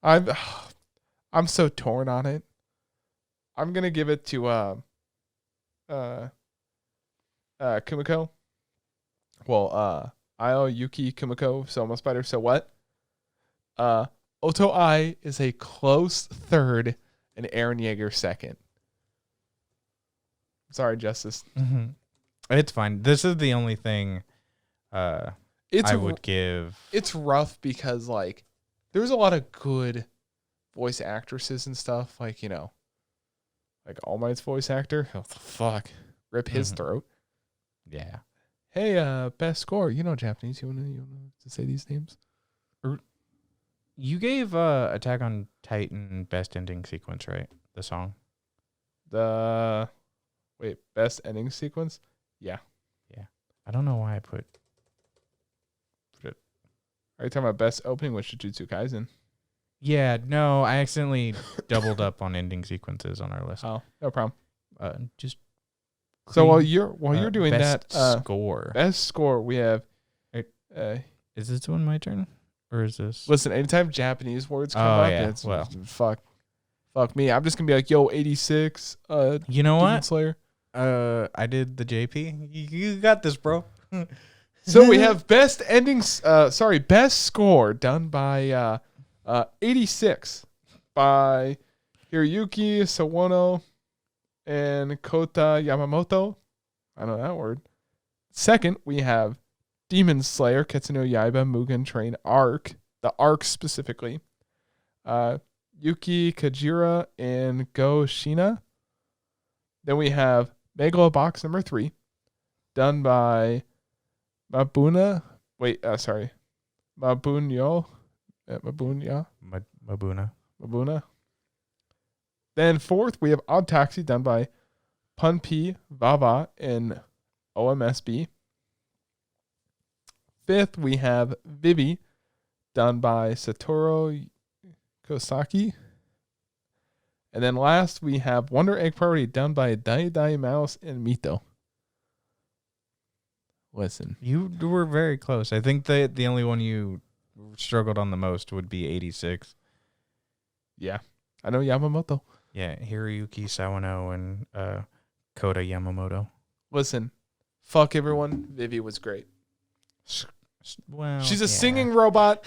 I'm so torn on it. I'm gonna give it to Kumiko. Well, Aoyuki Kumiko, Soma Spider So What? Oto I is a close third and Eren Yeager second. Sorry, Justice. Mm-hmm. It's fine. This is the only thing I would give. It's rough because, like, there's a lot of good voice actresses and stuff. Like, you know, like All Might's voice actor. Oh, the fuck. Rip his throat. Yeah. Hey, best score. You know Japanese. You wanna to say these names? You gave Attack on Titan best ending sequence, right? The song. Best ending sequence? Yeah. Yeah. I don't know why I put it. Are you talking about best opening with Jujutsu Kaisen? Yeah, no, I accidentally doubled up on ending sequences on our list. Oh, no problem. Just so while you're doing best that score. Best score, we have is this one my turn? Or is this? Listen, anytime Japanese words come up, it's fuck me. I'm just gonna be like, yo, 86. You know Demon what? Slayer. I did the JP. You got this, bro. So we have best score done by 86 by Hiroyuki Sawano and Kota Yamamoto. I know that word. Second, we have Demon Slayer, Ketsuno Yaiba, Mugen Train Arc, the arc specifically. Yuki Kajira and Go Shina. Then we have Megalobox number 3, done by Mabuna. Mabunyo. Mabuna. Then fourth, we have Odd Taxi, done by Punpi Vava and OMSB. Fifth, we have Vivi, done by Satoru Kosaki. And then last, we have Wonder Egg Priority, done by Dai Dai Mouse and Mito. Listen. You were very close. I think the only one you struggled on the most would be 86. Yeah. I know Yamamoto. Yeah, Hiroyuki Sawano and Kota Yamamoto. Listen. Fuck everyone. Vivi was great. Well, she's a singing robot.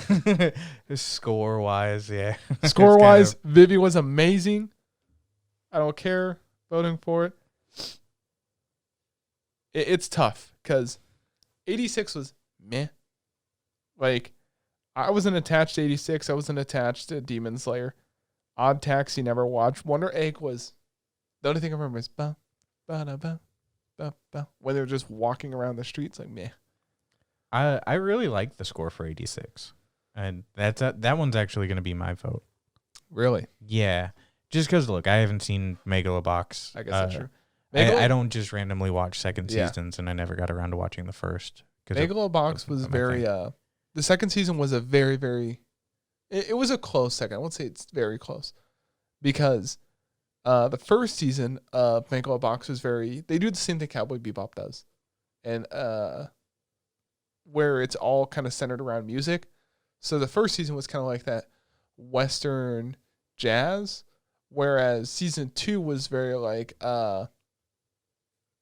Score-wise, yeah. Score-wise, Vivi was amazing. I don't care voting for it. It's tough because 86 was meh. Like, I wasn't attached to 86. I wasn't attached to Demon Slayer. Odd Taxi never watched. Wonder Egg was, the only thing I remember is ba, ba, da, ba, ba, ba, when they were just walking around the streets like meh. I really like the score for 86. And that one's actually going to be my vote. Really? Yeah. Just because, look, I haven't seen Megalobox. I guess that's true. I don't just randomly watch second Yeah. seasons, and I never got around to watching the first. Megalobox was very, the second season was a very, very, it was a close second. I won't say it's very close because the first season of Megalobox was they do the same thing Cowboy Bebop does. And where it's all kind of centered around music. So the first season was kind of like that Western jazz, whereas season 2 was very like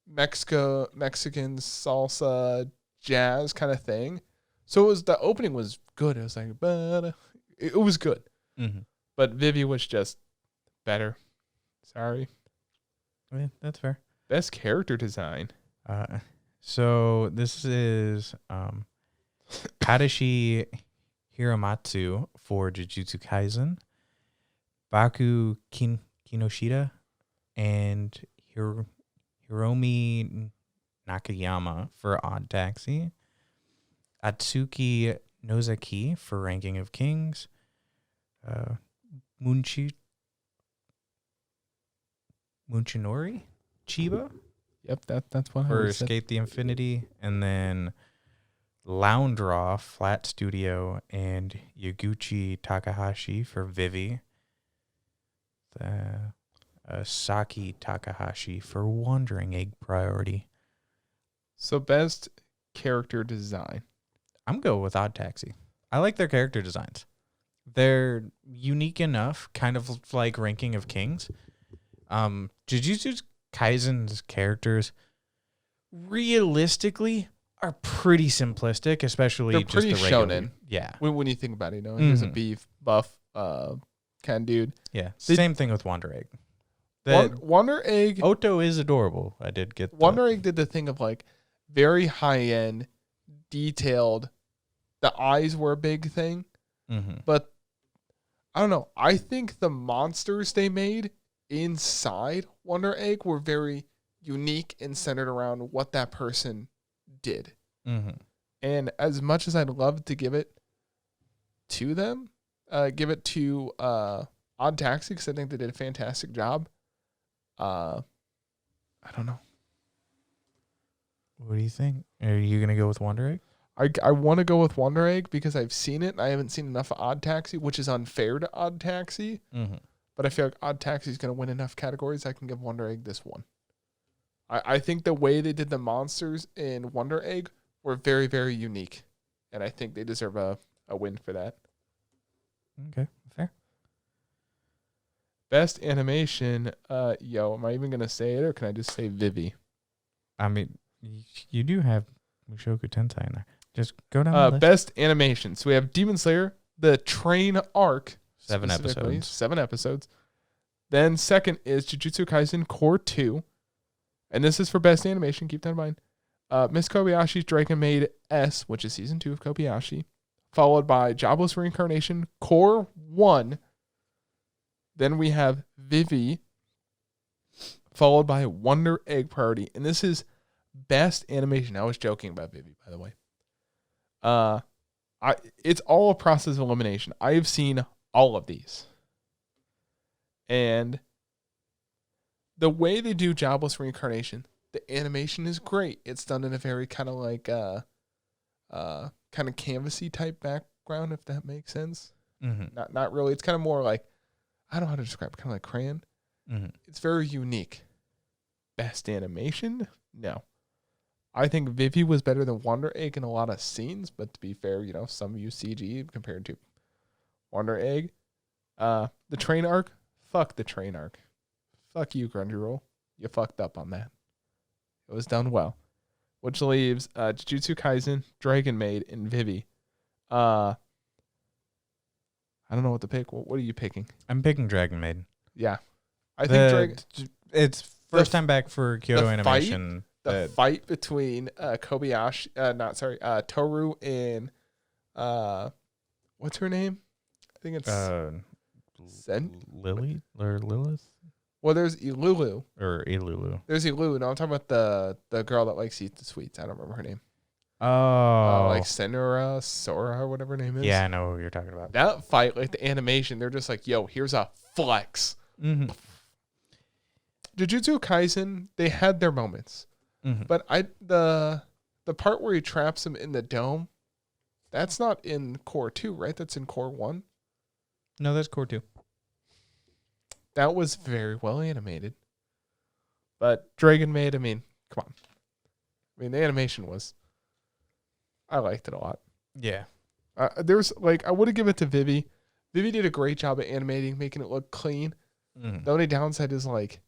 Mexican salsa jazz kind of thing. So the opening was good. It was like, but it was good. Mm-hmm. But Vivi was just better. Sorry. Yeah, that's fair. Best character design. So this is Tadashi Hiramatsu for Jujutsu Kaisen, Baku Kinoshita, and Hiromi Nakayama for Odd Taxi, Atsuki Nozaki for Ranking of Kings, Munchinori Chiba Yep, that's what for I said. Escape the Infinity, and then Loundraw Flat Studio and Yaguchi Takahashi for Vivi. Saki Takahashi for Wandering Egg Priority. So best character design. I'm going with Odd Taxi. I like their character designs. They're unique enough, kind of like Ranking of Kings. Jujutsu Kaisen's characters realistically are pretty simplistic, especially They're just pretty the regular. shonen. Yeah. When you think about it, he's a beef buff kind of dude. Yeah. Same thing with Wonder Egg. Wonder Egg. Oto is adorable. I did get Wonder Egg did the thing of like very high end, detailed. The eyes were a big thing, but I don't know. I think the monsters they made inside Wonder Egg were very unique and centered around what that person did. And as much as I'd love to give it to them, give it to Odd Taxi because I think they did a fantastic job. I don't know. What do you think? Are you going to go with Wonder Egg? I want to go with Wonder Egg because I've seen it and I haven't seen enough of Odd Taxi, which is unfair to Odd Taxi. But I feel like Odd Taxi is going to win enough categories. I can give Wonder Egg this one. I think the way they did the monsters in Wonder Egg were very, very unique. And I think they deserve a win for that. Okay, fair. Best animation, am I even going to say it or can I just say Vivi? I mean, you do have Mushoku Tensei in there. Just go down the list. Best animation. So we have Demon Slayer, the train arc. 7 episodes. 7 episodes. Then second is Jujutsu Kaisen Core 2. And this is for best animation. Keep that in mind. Miss Kobayashi's Dragon Maid S, which is season 2 of Kobayashi. Followed by Jobless Reincarnation Core 1. Then we have Vivi. Followed by Wonder Egg Priority. And this is best animation. I was joking about Vivi, by the way. It's all a process of elimination. I have seen all of these. And the way they do Jobless Reincarnation, the animation is great. It's done in a very kind of like kind of canvasy type background, if that makes sense. Not really. It's kind of more like, I don't know how to describe it, kind of like crayon. It's very unique. Best animation? No. I think Vivi was better than Wonder Egg in a lot of scenes, but to be fair, some use CG compared to Wonder Egg. The train arc? Fuck the train arc. Fuck you, Crunchyroll. You fucked up on that. It was done well. Which leaves Jujutsu Kaisen, Dragon Maid, and Vivi. I don't know what to pick. What are you picking? I'm picking Dragon Maid. Yeah. I think it's first time back for Kyoto Animation. The fight between Kobayashi, Toru and what's her name? I think it's Lily or Lilith. Well, there's Ilulu. Or Ilulu. There's Ilulu. No, I'm talking about the girl that likes to eat the sweets. I don't remember her name. like Senora, Sora, whatever her name is. Yeah, I know who you're talking about. That fight, like the animation, they're just like, yo, here's a flex. Mm-hmm. Jujutsu Kaisen, they had their moments. Mm-hmm. But the part where he traps him in the dome, that's not in core 2, right? That's in core 1. No, that's core 2. That was very well animated. But Dragon Maid, I mean, come on. I mean, the animation was, I liked it a lot. Yeah. There's like, I would have given it to Vivi. Vivi did a great job at animating, making it look clean. Mm-hmm. The only downside is like,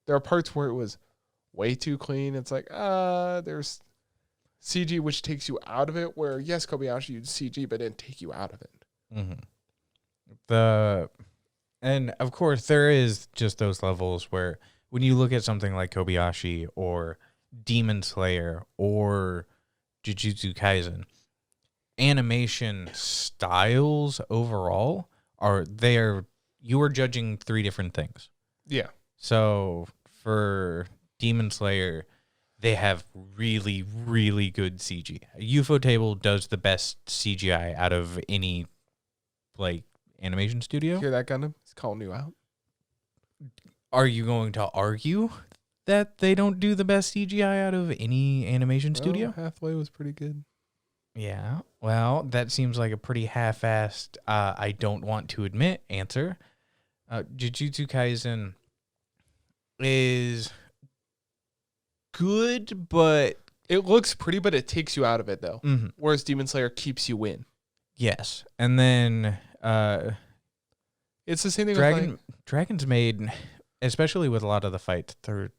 there are parts where it was way too clean. It's like, there's CG which takes you out of it, where yes, Kobayashi used CG, but it didn't take you out of it. Mm-hmm. And of course, there is just those levels where when you look at something like Kobayashi or Demon Slayer or Jujutsu Kaisen, animation styles overall you are judging 3 different things. Yeah. So for Demon Slayer, they have really, really good CG. UFO Table does the best CGI out of any like animation studio. Hear that, Gundam? He's calling you out. Are you going to argue that they don't do the best CGI out of any animation studio? Halfway was pretty good. Yeah. Well, that seems like a pretty half-assed, I don't want to admit answer. Jujutsu Kaisen is good, but it looks pretty, but it takes you out of it though. Mm-hmm. Whereas Demon Slayer keeps you in. Yes. And then it's the same thing with Dragon's Maid, especially with a lot of the fights, there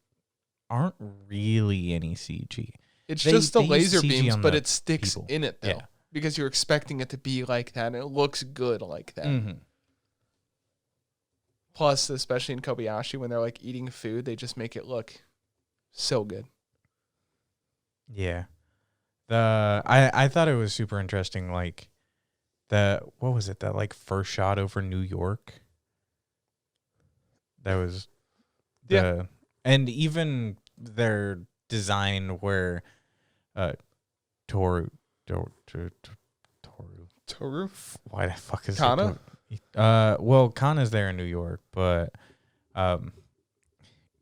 aren't really any CG. It's just the laser beams, but it sticks people. in it though. Because you're expecting it to be like that, and it looks good like that. Mm-hmm. Plus, especially in Kobayashi, when they're like eating food, they just make it look so good. Yeah. I thought it was super interesting, like what was it, that like first shot over New York? That was and even their design where Toru. Why the fuck is Kana? Well, Kana's there in New York, but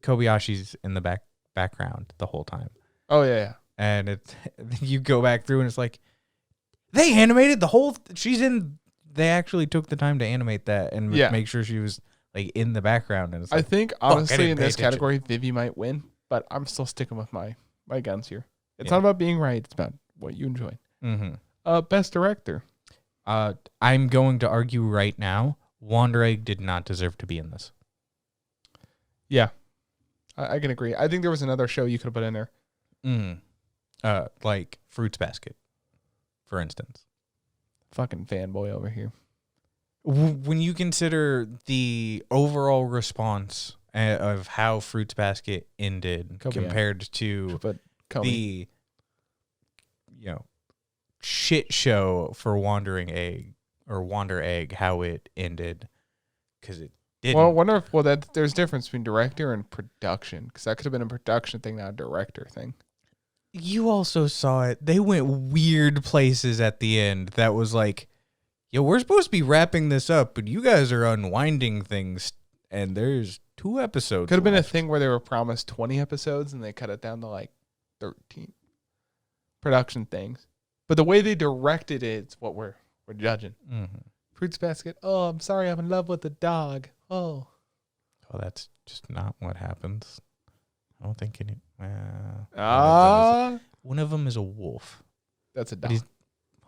Kobayashi's in the background the whole time. Oh yeah. And you go back through and it's like they animated the whole. They actually took the time to animate that and make sure she was like in the background. And it's like, I think honestly in this category, Vivi might win, but I'm still sticking with my guns here. It's not about being right; it's about what you enjoy. Mm-hmm. Best director. I'm going to argue right now, Wander Egg did not deserve to be in this. Yeah, I can agree. I think there was another show you could have put in there. Like Fruits Basket, for instance. Fucking fanboy over here. When you consider the overall response of how Fruits Basket ended compared to the shit show for Wander Egg, how it ended, because it didn't. Well, I wonder if there's a difference between director and production, because that could have been a production thing, not a director thing. You also saw it. They went weird places at the end. That was like, yo, we're supposed to be wrapping this up, but you guys are unwinding things, and there's 2 episodes. Could have been a thing where they were promised 20 episodes and they cut it down to like 13 production things. But the way they directed it's what we're judging. Mm-hmm. Fruits Basket. Oh, I'm sorry, I'm in love with the dog. Oh, that's just not what happens. I don't think any. One of them is a wolf. That's a dog.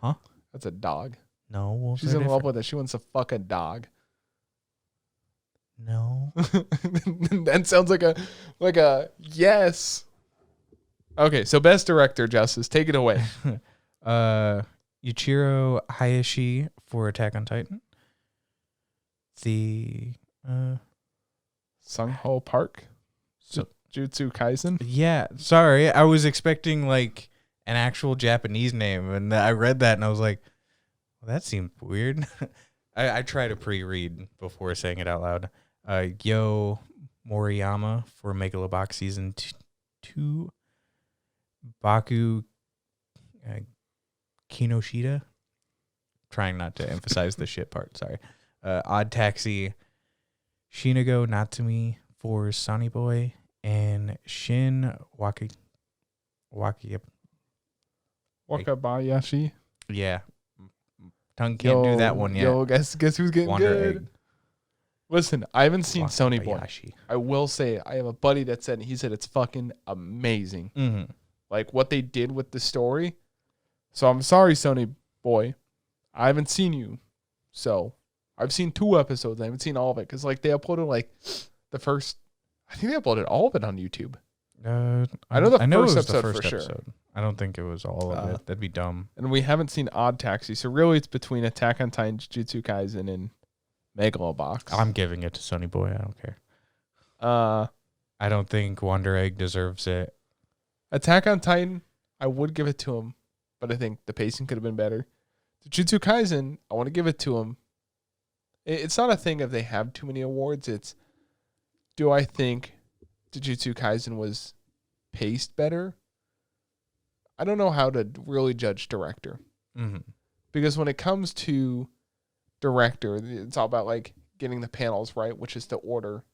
Huh? That's a dog. No, wolves. She's in love with it. She wants to fuck a dog. No. That sounds like a yes. Okay, so best director, Justice, take it away. Yuichiro Hayashi for Attack on Titan. The Sung-Ho Park. Jutsu Kaisen. Yeah, sorry, I was expecting like an actual Japanese name, and I read that and I was like, well, that seemed weird. I try to pre-read before saying it out loud. Yo Moriyama for Megalobox Season 2. Baku Kinoshita. Trying not to emphasize the shit part. Sorry. Odd Taxi, Shinago Natsumi for Sonny Boy, and Shin Wakabayashi. Yeah. Tongue can't do that one yet. Yo, guess who's getting Wonder good? Egg. Listen, I haven't seen Sonny Boy. Wakabayashi. I will say I have a buddy that said it's fucking amazing. Mm-hmm. Like what they did with the story. So I'm sorry, Sonny Boy. I haven't seen you. So I've seen 2 episodes. I haven't seen all of it because like they uploaded like the first. I think they uploaded all of it on YouTube. I know the first episode for sure. I don't think it was all of it. That'd be dumb. And we haven't seen Odd Taxi, so really it's between Attack on Titan, Jujutsu Kaisen, and Megalobox. I'm giving it to Sonny Boy. I don't care. I don't think Wonder Egg deserves it. Attack on Titan, I would give it to him, but I think the pacing could have been better. Jujutsu Kaisen, I want to give it to him. It's not a thing if they have too many awards. It's, do I think Jujutsu Kaisen was paced better? I don't know how to really judge director. Mm-hmm. Because when it comes to director, it's all about like getting the panels right, which is the order.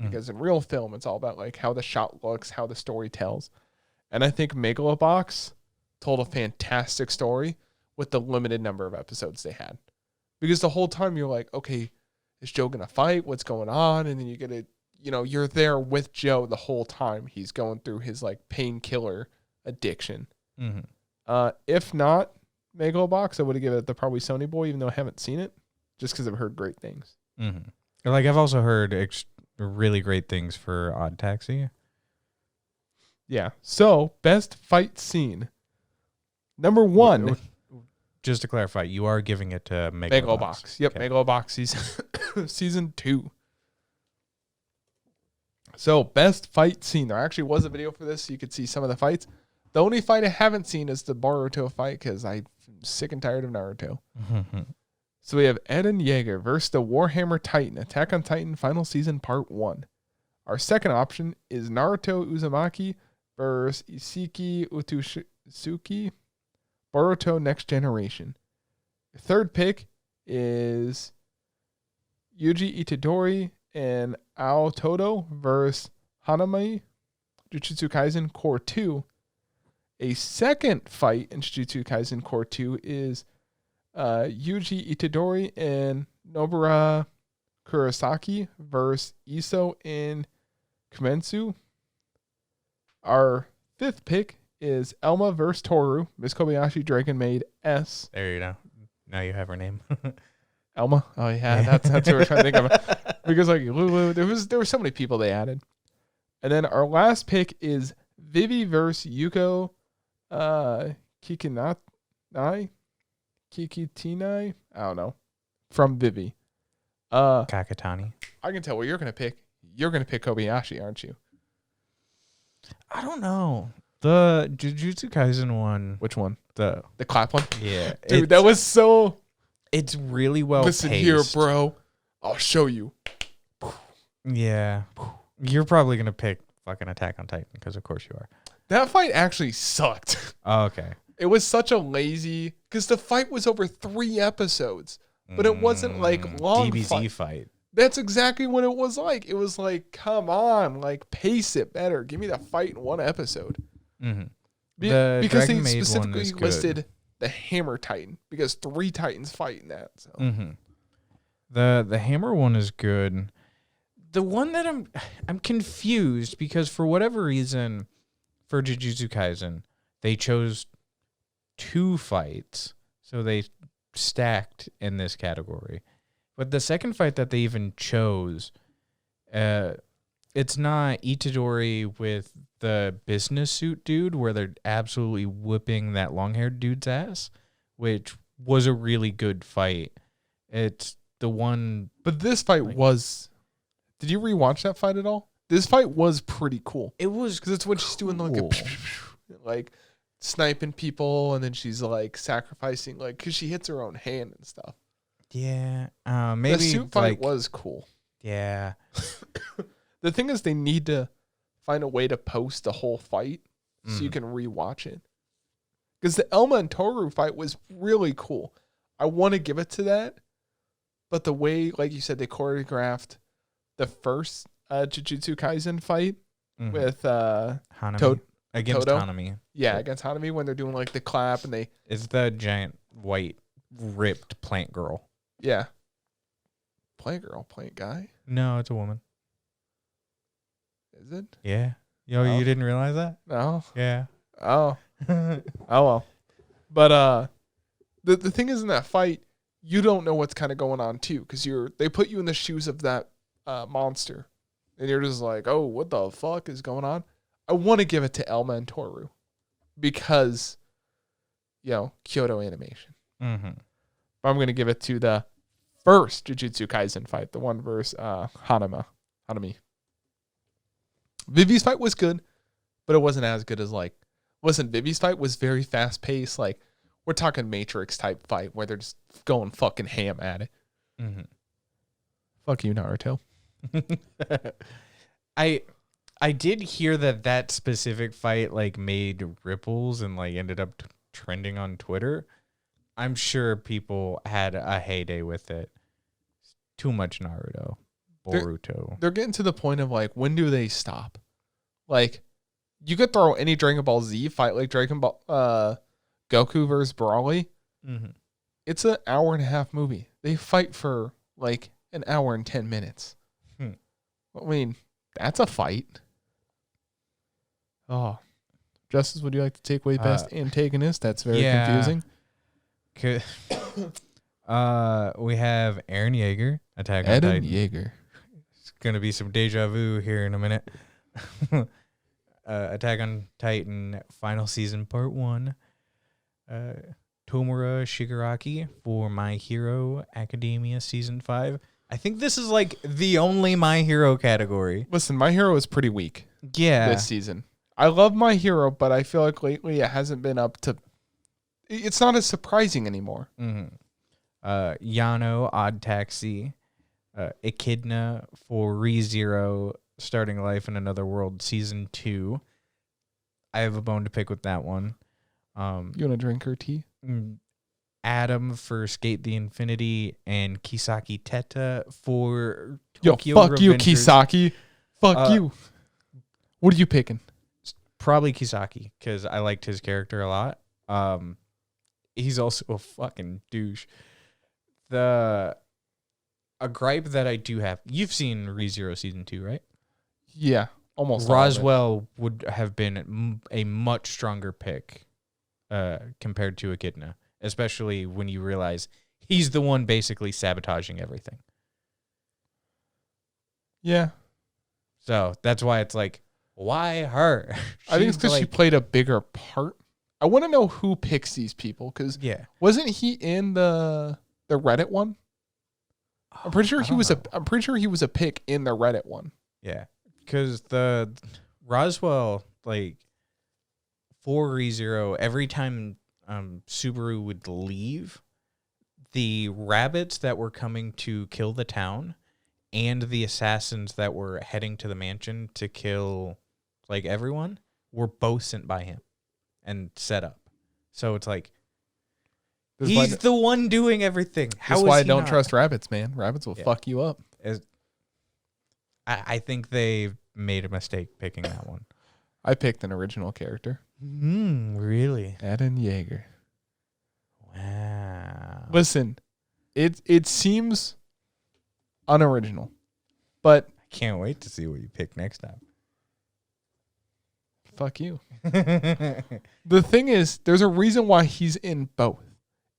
Mm-hmm. Because in real film, it's all about like how the shot looks, how the story tells. And I think Megalobox told a fantastic story with the limited number of episodes they had. Because the whole time you're like, okay, is Joe going to fight? What's going on? And then you get it, you're there with Joe the whole time. He's going through his like painkiller addiction. Mm-hmm. If not Megalobox, I would have given it to probably Sonny Boy, even though I haven't seen it, just because I've heard great things. Mm-hmm. Like I've also heard really great things for Odd Taxi. Yeah. So best fight scene. Number 1. Just to clarify, you are giving it to Megalobox. Yep, okay. Megalobox season 2. So best fight scene. There actually was a video for this, so you could see some of the fights. The only fight I haven't seen is the Boruto fight because I'm sick and tired of Naruto. Mm-hmm. So we have Eren Yeager versus the Warhammer Titan, Attack on Titan Final Season Part 1. Our second option is Naruto Uzumaki versus Isiki Utsuki, Boruto Next Generation. Third pick is Yuji Itadori and Ao Todo versus Hanami, Jujutsu Kaisen Core 2. A second fight in Jujutsu Kaisen Core 2 is Yuji Itadori and Nobara Kurosaki versus Iso and Kumetsu. Our fifth pick is Elma versus Toru, Miss Kobayashi Dragon Maid S. There you go. Now you have her name. Elma? Oh yeah, that's what we're trying to think of. Because like Lulu, there were so many people they added. And then our last pick is Vivi versus Yuko Kikitinai? I don't know. From Vivi. Kakatani. I can tell what you're gonna pick. You're gonna pick Kobayashi, aren't you? I don't know. The Jujutsu Kaisen one. Which one? The clap one? Yeah. Dude, that was so... It's really well Listen paced. here, bro. I'll show you. Yeah. You're probably going to pick fucking Attack on Titan because of course you are. That fight actually sucked. Oh, okay. It was such a lazy... Because the fight was over 3 episodes. But it wasn't like long DBZ fight. That's exactly what it was like. It was like, come on, like pace it better. Give me the fight in 1 episode. Mm-hmm. Because they specifically listed the Hammer Titan because 3 Titans fight in that. So. Mm-hmm. The Hammer one is good. The one that I'm confused because for whatever reason for Jujutsu Kaisen they chose 2 fights, so they stacked in this category. But the second fight that they even chose, it's not Itadori with the business suit dude where they're absolutely whipping that long-haired dude's ass, which was a really good fight. It's the one... But this fight was... Did you rewatch that fight at all? This fight was pretty cool. It was because it's when she's doing like sniping people and then she's like sacrificing because she hits her own hand and stuff. Yeah. Maybe the suit fight was cool. Yeah. The thing is they need to find a way to post the whole fight so you can rewatch it. Because the Elma and Toru fight was really cool. I want to give it to that. But the way, like you said, they choreographed the first Jujutsu Kaisen fight with Hanami. Against Todo. Hanami. Yeah, against Hanami when they're doing like the clap and they... It's the giant white ripped plant girl. Yeah. Plant girl, plant guy? No, it's a woman. Is it? Yeah. Yo, you didn't realize that? No. Yeah. Oh. Oh well. But the thing is in that fight, you don't know what's kind of going on too, because they put you in the shoes of that monster. And you're just like, oh, what the fuck is going on? I want to give it to Elma and Toru because, Kyoto Animation. Mm-hmm. But I'm going to give it to the first Jujutsu Kaisen fight, the one versus Hanami. Vivi's fight was good, but it wasn't as good as Vivi's fight was very fast paced. Like, we're talking Matrix type fight where they're just going fucking ham at it. Mm-hmm. Fuck you, Naruto. I did hear that specific fight made ripples and ended up trending on Twitter. I'm sure people had a heyday with it. Too much Naruto. Boruto. They're getting to the point of when do they stop? You could throw any Dragon Ball Z fight like Dragon Ball Goku versus Broly. Mm-hmm. It's an hour and a half movie. They fight for an hour and 10 minutes. I mean, that's a fight. Oh, Justus, would you like to take away best antagonist? That's very confusing. We have Eren Yeager, Attack on Titan. Yeager. It's gonna be some deja vu here in a minute. Attack on Titan final season part 1. Tomura Shigaraki for My Hero Academia season 5. I think this is the only My Hero category. Listen, My Hero is pretty weak. Yeah, this season. I love My Hero, but I feel like lately it hasn't been up to... It's not as surprising anymore. Mm-hmm. Yano, Odd Taxi, Echidna for ReZero, Starting Life in Another World Season 2. I have a bone to pick with that one. You want to drink her tea? Adam for Skate the Infinity, and Kisaki Teta for Tokyo fuck Revengers. You, Kisaki. Fuck you. What are you picking? Probably Kisaki, because I liked his character a lot. He's also a fucking douche. A gripe that I do have, you've seen ReZero Season 2, right? Yeah, almost. Roswell would have been a much stronger pick compared to Echidna, especially when you realize he's the one basically sabotaging everything. Yeah. So that's why it's why her? I think it's because she played a bigger part. I want to know who picks these people, because wasn't he in the Reddit one? I'm pretty sure he was a pick in the Reddit one. Yeah, because the Roswell for ReZero, every time Subaru would leave, the rabbits that were coming to kill the town and the assassins that were heading to the mansion to kill everyone were both sent by him and set up. So it's he's the one doing everything. That's why I don't trust rabbits, man. Rabbits will fuck you up. I think they made a mistake picking that one. I picked an original character. Really? Eren Yeager. Wow. Listen, it seems unoriginal, but I can't wait to see what you pick next time. Fuck you. The thing is, there's a reason why he's in both.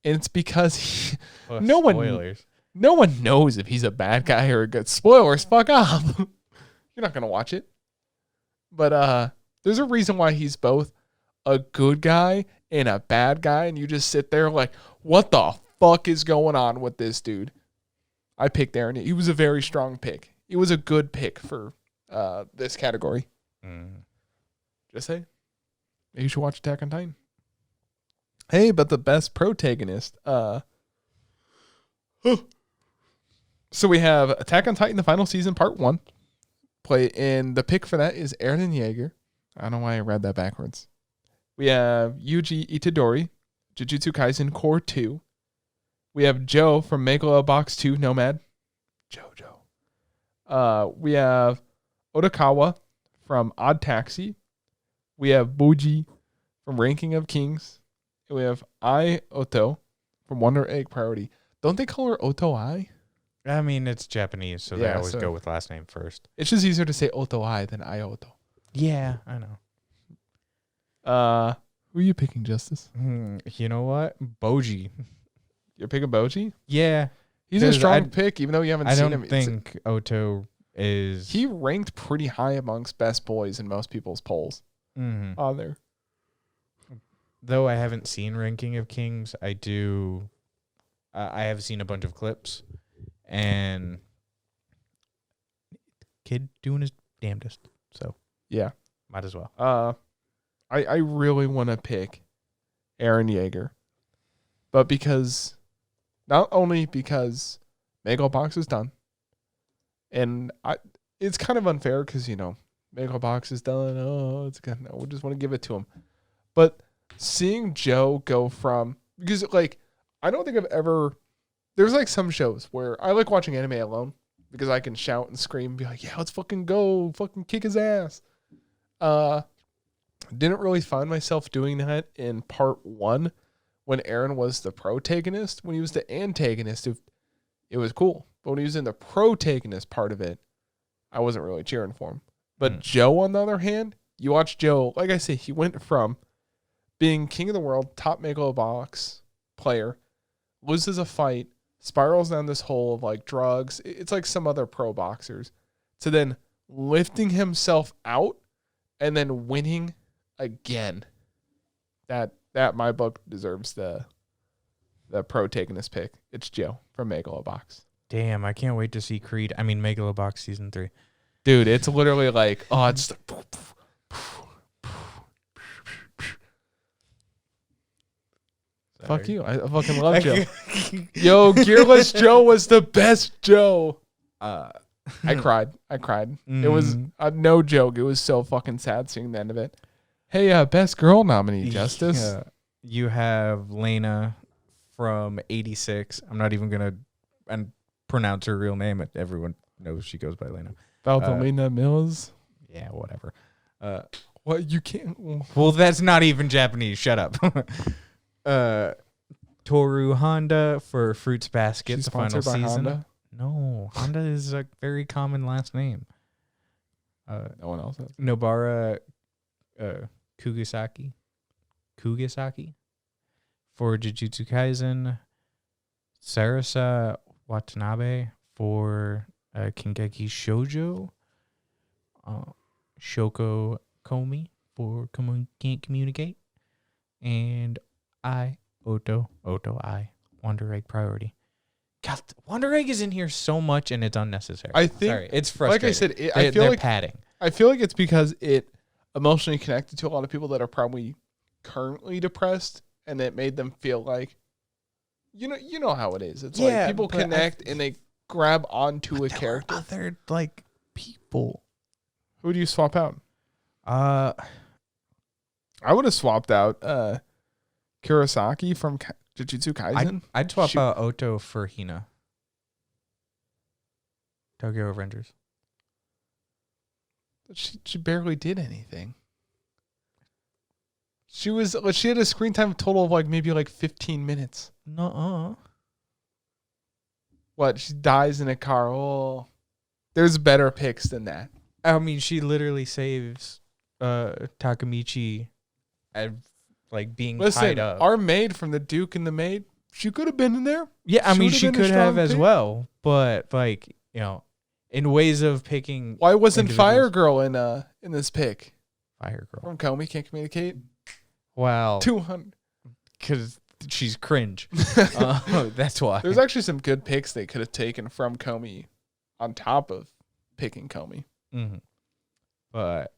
And it's because no one knows if he's a bad guy or a good. Spoilers, fuck off. You're not going to watch it. But there's a reason why he's both a good guy and a bad guy. And you just sit there what the fuck is going on with this dude? I picked Eren. He was a very strong pick. It was a good pick for this category. Just say, you should watch Attack on Titan. Hey, but the best protagonist. So we have Attack on Titan, the final season, part 1. And the pick for that is Eren Yeager. I don't know why I read that backwards. We have Yuji Itadori, Jujutsu Kaisen Core 2. We have Joe from Megalobox 2 Nomad. JoJo. We have Otakawa from Odd Taxi. We have Boji from Ranking of Kings. And we have Ai Oto from Wonder Egg Priority. Don't they call her Oto Ai? I mean, it's Japanese, so they always go with last name first. It's just easier to say Oto Ai than Ai Oto. Yeah, I know. Who are you picking, Justice? You know what? Boji. You're picking Boji? Yeah. He's a strong pick, even though you haven't seen him. I don't think Oto is... He ranked pretty high amongst best boys in most people's polls on there. Though I haven't seen Ranking of Kings, I do... I have seen a bunch of clips, and kid doing his damnedest. So, yeah. Might as well. I really want to pick Eren Yeager, but not only because Megalobox is done, and it's kind of unfair because, Megalobox is done. Oh, it's good. No, we just want to give it to him. But seeing Joe go from, because I don't think I've ever, there's some shows where I like watching anime alone because I can shout and scream and be like, yeah, let's fucking go, fucking kick his ass. Didn't really find myself doing that in part 1 when Eren was the protagonist. When he was the antagonist, it was cool. But when he was in the protagonist part of it, I wasn't really cheering for him. But Joe, on the other hand, you watch Joe, like I say, he went from being king of the world, top Megalobox player, loses a fight, spirals down this hole of drugs. It's like some other pro boxers. To then lifting himself out and then winning again. That my book deserves the protagonist pick. It's Joe from Megalobox. Damn, I can't wait to see Megalobox season 3. Dude, it's literally it's fuck you. I fucking love Joe. Yo, Gearless Joe was the best Joe. I cried. It was no joke. It was so fucking sad seeing the end of it. Hey, best girl nominee, Justice. Yeah. You have Lena from 86. I'm not even going to pronounce her real name. Everyone knows she goes by Lena. Valdelina Mills? Yeah, whatever. What? You can't... Well, that's not even Japanese. Shut up. Toru Honda for Fruits Basket, She's the final sponsored by season. Honda? No, Honda is a very common last name. No one else has. Nobara Kugisaki for Jujutsu Kaisen. Sarasa Watanabe for Kingeki Shoujo. Shoko Komi for Can't Communicate. And Oto I, Wonder Egg Priority. God, Wonder Egg is in here so much and it's unnecessary. I think, sorry, it's frustrating. Like I said, I feel like padding. I feel like it's because it emotionally connected to a lot of people that are probably currently depressed, and it made them feel like, you know how it is. It's like people connect and they grab onto a character. Other people. Who do you swap out? I would have swapped out Kurosaki from Jujutsu Kaisen. I'd swap out Oto for Hina. Tokyo Revengers. She barely did anything. She had a screen time total of maybe 15 minutes. Nuh-uh. What? She dies in a car. Oh, there's better picks than that. I mean, she literally saves Takamichi and being tied up. Our maid from the Duke and the Maid, she could have been in there. Yeah, I mean, she could have as well, but in ways of picking. Why wasn't Fire Girl in this pick? Fire Girl from Comey Can't Communicate. Wow, 200 because she's cringe. That's why. There's actually some good picks they could have taken from Comey, on top of picking Comey. Mm-hmm. But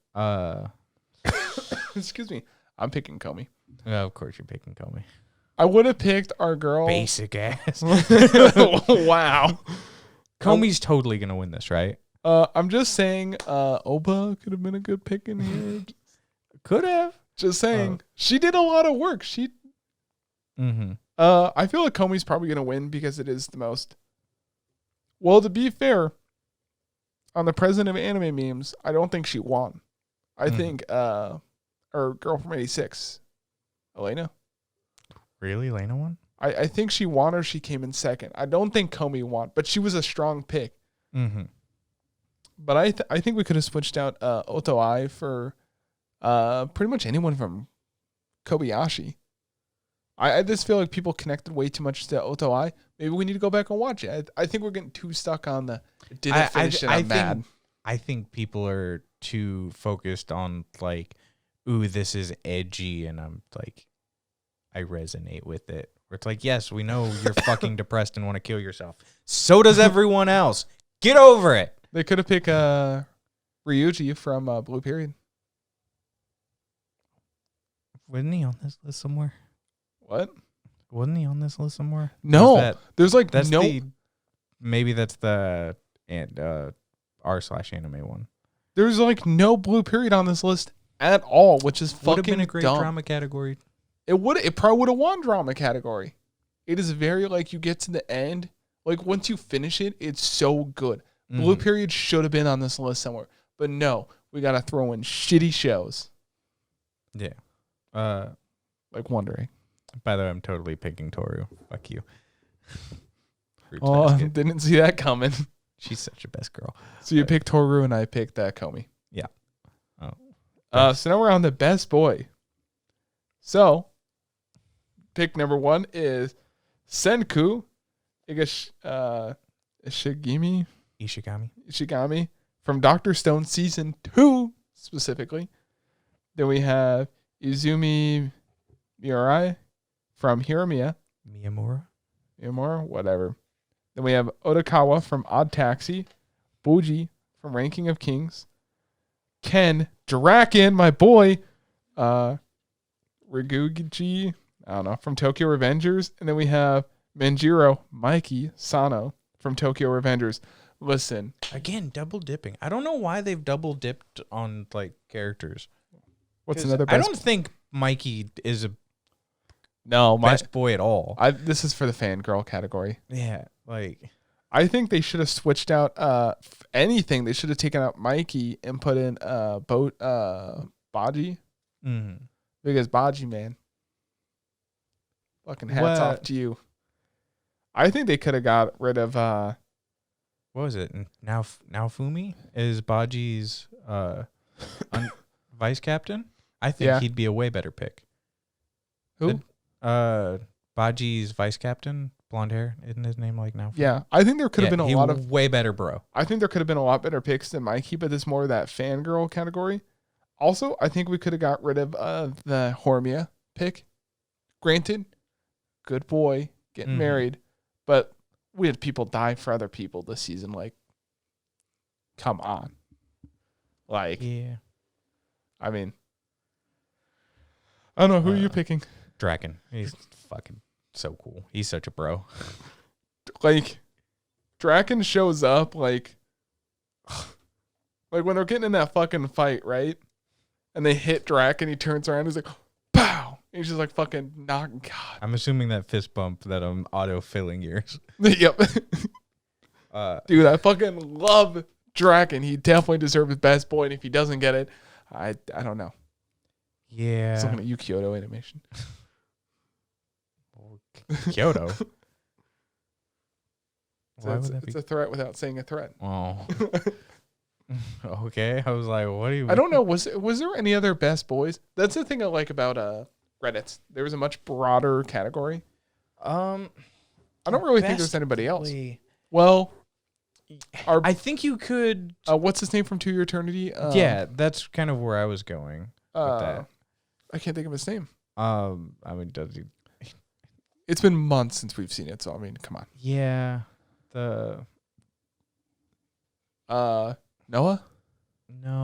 excuse me, I'm picking Comey. Oh, of course you're picking Comey. I would have picked our girl. Basic ass. Wow. Comey's totally gonna win this, right? I'm just saying, Oba could have been a good pick in here. Could have. Just saying. She did a lot of work. I feel like Komi's probably gonna win because it is the most. Well, to be fair, on the president of anime memes, I don't think she won. I think our girl from '86, Elena. Really, Elena won? I think she won or she came in second. I don't think Komi won, but she was a strong pick. But I think we could have switched out Oto Ai for pretty much anyone from Kobayashi. I just feel like people connected way too much to Oto Ai. Maybe we need to go back and watch it. I think we're getting too stuck on the didn't finish it. I'm mad. I think people are too focused on like, ooh, this is edgy, and I'm like, I resonate with it. Where it's like, yes, we know you're fucking depressed and want to kill yourself. So does everyone else. Get over it. They could have picked Ryuji from Blue Period. Wasn't he on this list somewhere? What? Wasn't he on this list somewhere? No. There's like no. Maybe that's the r/anime one. There's like no Blue Period on this list at all, which is fucking would have been a great dumb. drama category. It probably would have won drama category. It is very like you get to the end, like once you finish it, it's so good. Blue Period should have been on this list somewhere, but no, we gotta throw in shitty shows. Yeah, like Wondering. By the way, I'm totally picking Toru. Fuck you. Oh, didn't see that coming. She's such a best girl. So you picked Toru and I picked Komi. Yeah. Oh. So now we're on the best boy. So, pick number 1 is Senku Ishigami from Dr. Stone Season 2, specifically. Then we have Izumi Mirai from Hiromiya. Miyamura, whatever. Then we have Otakawa from Odd Taxi. Boji from Ranking of Kings. Ken Draken, my boy. Riguchi, I don't know, from Tokyo Revengers. And then we have Manjiro Mikey Sano from Tokyo Revengers. Listen. Again, double dipping. I don't know why they've double dipped on like characters. What's another best? I don't think Mikey is a No, best boy at all. This is for the fangirl category. Yeah, like I think they should have switched out anything. They should have taken out Mikey and put in Baji. Mm-hmm. Because Baji, man, fucking hats off to you. I think they could have got rid of what was it? Now Fumi is Baji's vice captain. I think he'd be a way better pick. Who? Baji's vice captain, blonde hair. Isn't his name like now? Yeah, I think there could have been a lot of way better, bro. I think there could have been a lot better picks than Mikey, but it's more that fangirl category. Also, I think we could have got rid of the Hormia pick. Granted, good boy, getting married, but we had people die for other people this season. Like, come on. Like, yeah. I mean, I don't know. Who are you picking? Draken. He's fucking so cool. He's such a bro. Like, Draken shows up, like when they're getting in that fucking fight, right? And they hit Draken, he turns around, he's like, pow! And he's just like fucking knocking. God. I'm assuming that fist bump that I'm auto-filling yours. Yep. Dude, I fucking love Draken. He definitely deserves best boy, and if he doesn't get it, I don't know. Yeah. It's looking at you, Kyoto Animation. Kyoto? It's a threat without saying a threat. Oh. Okay. I was like, what do you... I don't know. Was there any other best boys? That's the thing I like about Reddit. There was a much broader category. I don't really think there's anybody else. Well, I think you could... what's his name from To Your Eternity? Yeah, that's kind of where I was going with that. I can't think of his name. I mean, does he... It's been months since we've seen it, so I mean, come on. Yeah. Noah? No.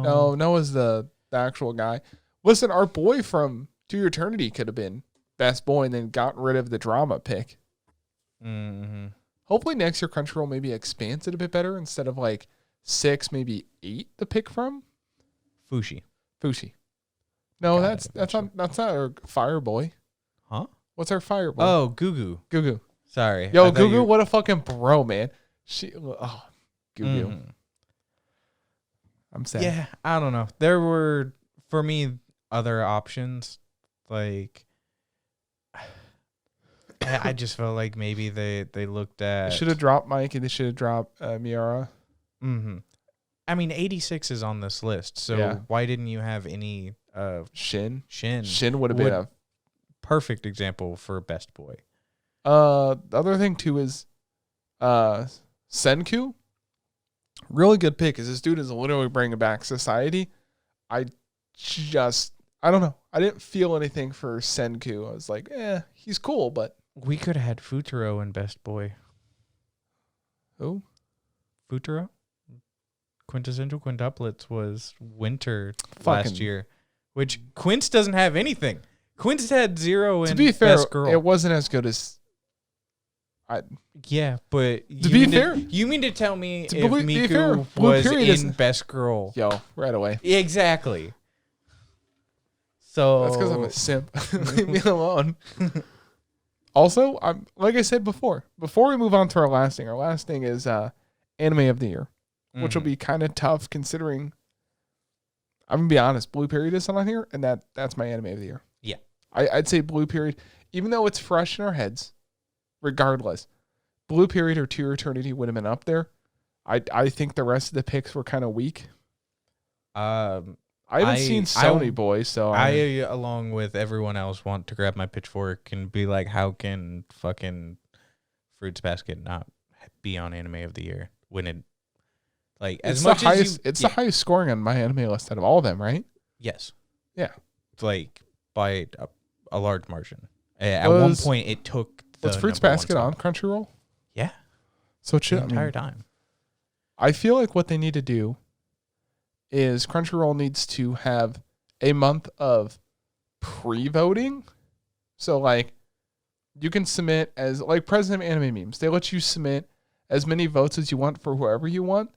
No, Noah's the actual guy. Listen, our boy from To Your Eternity could have been best boy and then gotten rid of the drama pick. Mm-hmm. Hopefully next year Crunchyroll maybe expands it a bit better instead of like 6, maybe 8 to pick from. Fushi. No, God, that's not our Fireboy. Huh? What's our Fireboy? Oh, Gugu. Gugu. Sorry. Yo, Gugu, what a fucking bro, man. Gugu. Mhm. I'm sad. Yeah, I don't know. There were, for me, other options. Like, I just felt like maybe they looked at. They should have dropped Mike and they should have dropped Miara. Mm-hmm. I mean, 86 is on this list, so why didn't you have any Shin? Shin? Shin would have been a perfect example for best boy. The other thing too is Senku. Really good pick, because this dude is literally bringing back society. I don't know. I didn't feel anything for Senku. I was like, he's cool, but We could have had Futuro in best boy. who? Futuro? Quintessential Quintuplets was winter last year, which Quince doesn't have anything. Quince had 0 in To be fair, best girl. it wasn't as good as. Yeah, but To be fair, you mean to tell me if be fair, Miku Blue was Period in best girl? Yo, right away. Exactly. So That's because I'm a simp. Leave me alone. Also, like I said before we move on to our last thing is anime of the year, which will be kind of tough considering. I'm gonna be honest, Blue Period is on here, and that's my anime of the year. Yeah, I'd say Blue Period, even though it's fresh in our heads. Regardless, Blue Period or To Your Eternity would have been up there. I think the rest of the picks were kind of weak. I haven't seen Sony Boy, so I, along with everyone else, want to grab my pitchfork and be like, how can fucking Fruits Basket not be on anime of the year when it, like, as much as it's the highest scoring on my anime list out of all of them, right? Yes. Yeah. It's like by a large margin. At one point, it took. Was Fruits Basket on Crunchyroll? Yeah. So it should, the entire time. I feel like what they need to do is Crunchyroll needs to have a month of pre-voting. So like you can submit as like President of Anime Memes. They let you submit as many votes as you want for whoever you want.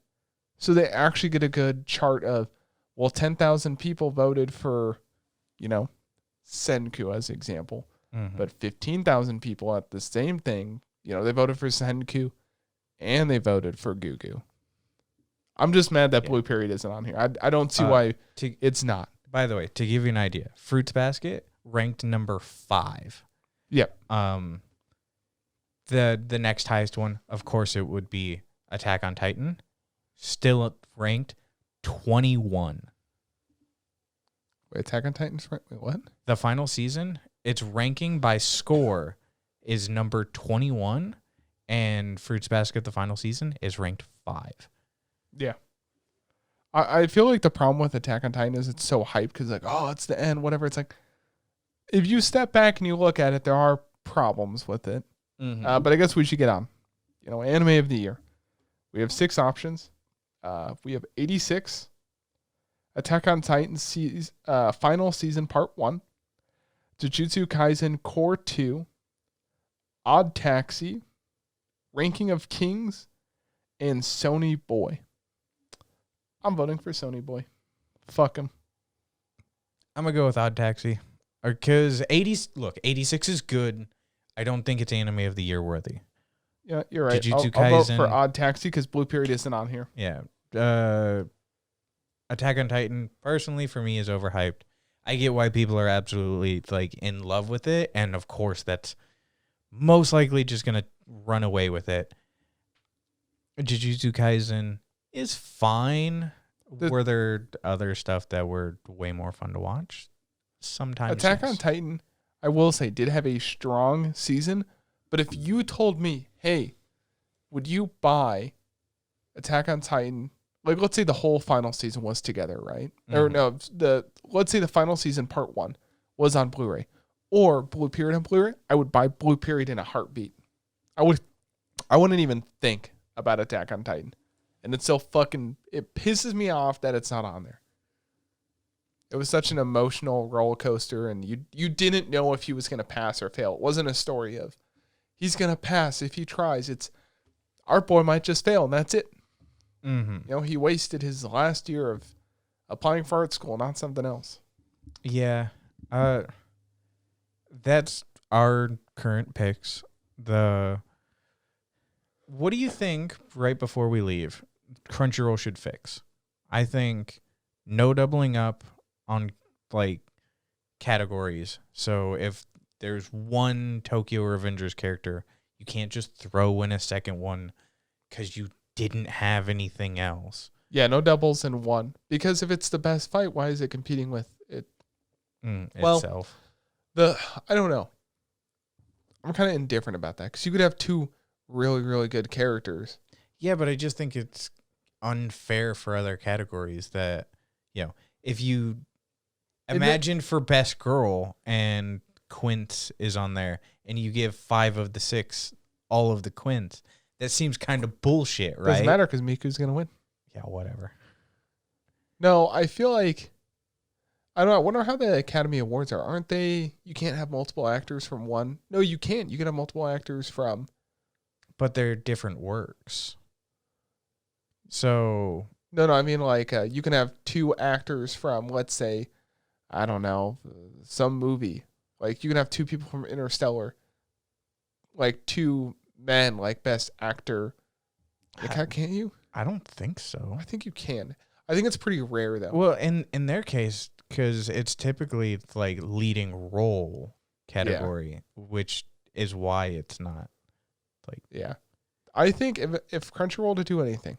So they actually get a good chart of, well, 10,000 people voted for, Senku as an example. Mm-hmm. But 15,000 people at the same thing, they voted for Senku and they voted for Gugu. I'm just mad that Blue Period isn't on here. I don't see why it's not. By the way, to give you an idea, Fruits Basket ranked number 5. Yep. The next highest one, of course, it would be Attack on Titan, still ranked 21. Wait, Attack on Titan's right? Wait, what? The final season, its ranking by score is number 21, and Fruits Basket, the final season, is ranked 5. Yeah. I feel like the problem with Attack on Titan is it's so hyped because like, oh, it's the end, whatever. It's like, if you step back and you look at it, there are problems with it. Mm-hmm. But I guess we should get on. Anime of the year. We have 6 options. We have 86. Attack on Titan final season part 1. Jujutsu Kaisen Core 2. Odd Taxi. Ranking of Kings. And Sony Boy. I'm voting for Sony Boy. Fuck him. I'm going to go with Odd Taxi. Because 86 is good. I don't think it's anime of the year worthy. Yeah, you're right. Jujutsu I'll vote Kaisen. for Odd Taxi because Blue Period isn't on here. Yeah. Attack on Titan, personally, for me, is overhyped. I get why people are absolutely like in love with it. And of course, that's most likely just going to run away with it. Jujutsu Kaisen is fine. Were there other stuff that were way more fun to watch? Sometimes. Attack on Titan, I will say, did have a strong season. But if you told me, hey, would you buy Attack on Titan? Like, let's say the whole final season was together, right? Mm-hmm. Or no, let's say the final season part 1 was on Blu-ray or Blue Period on Blu-ray. I would buy Blue Period in a heartbeat. I wouldn't even think about Attack on Titan. And it's so it pisses me off that it's not on there. It was such an emotional roller coaster, and you didn't know if he was going to pass or fail. It wasn't a story of he's going to pass if he tries. It's our boy might just fail, and that's it. Mm-hmm. He wasted his last year of applying for art school, not something else. Yeah. Uh, that's our current picks. What do you think right before we leave Crunchyroll should fix? I think no doubling up on like categories. So if there's one Tokyo Revengers character, you can't just throw in a second one because you didn't have anything else. Yeah, no doubles in one. Because if it's the best fight, why is it competing with it? Well, Itself. I don't know. I'm kind of indifferent about that because you could have two really, really good characters. Yeah, but I just think it's unfair for other categories that, if you imagine for best girl and Quince is on there and you give 5 of the 6 all of the Quince, that seems kind of bullshit, right? Doesn't matter because Miku's going to win. Yeah, whatever. No, I feel like, I don't know. I wonder how the Academy Awards are. Aren't they, you can't have multiple actors from one? No, you can. You can have multiple actors from. But they're different works. So. No, I mean like you can have 2 actors from, let's say, I don't know, some movie. Like you can have 2 people from Interstellar. Like 2 men, like best actor. Like, can't you? I don't think so. I think you can. I think it's pretty rare though. Well, in their case, because it's typically like leading role category, which is why it's not like. Yeah, I think if Crunchyroll to do anything,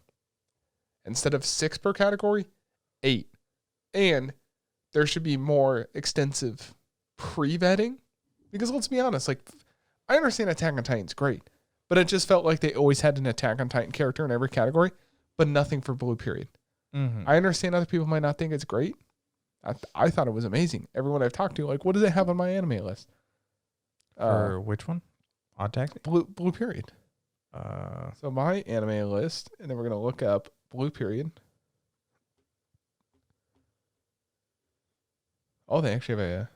instead of 6 per category, 8, and there should be more extensive pre-vetting, because let's be honest, like I understand Attack on Titan's great, but it just felt like they always had an Attack on Titan character in every category, but nothing for Blue Period. Mm-hmm. I understand other people might not think it's great. I thought it was amazing. Everyone I've talked to, like, what does it have on my anime list? For which one? Odd Taxi? Blue Period. So my anime list, and then we're gonna look up Blue Period. Oh, they actually have a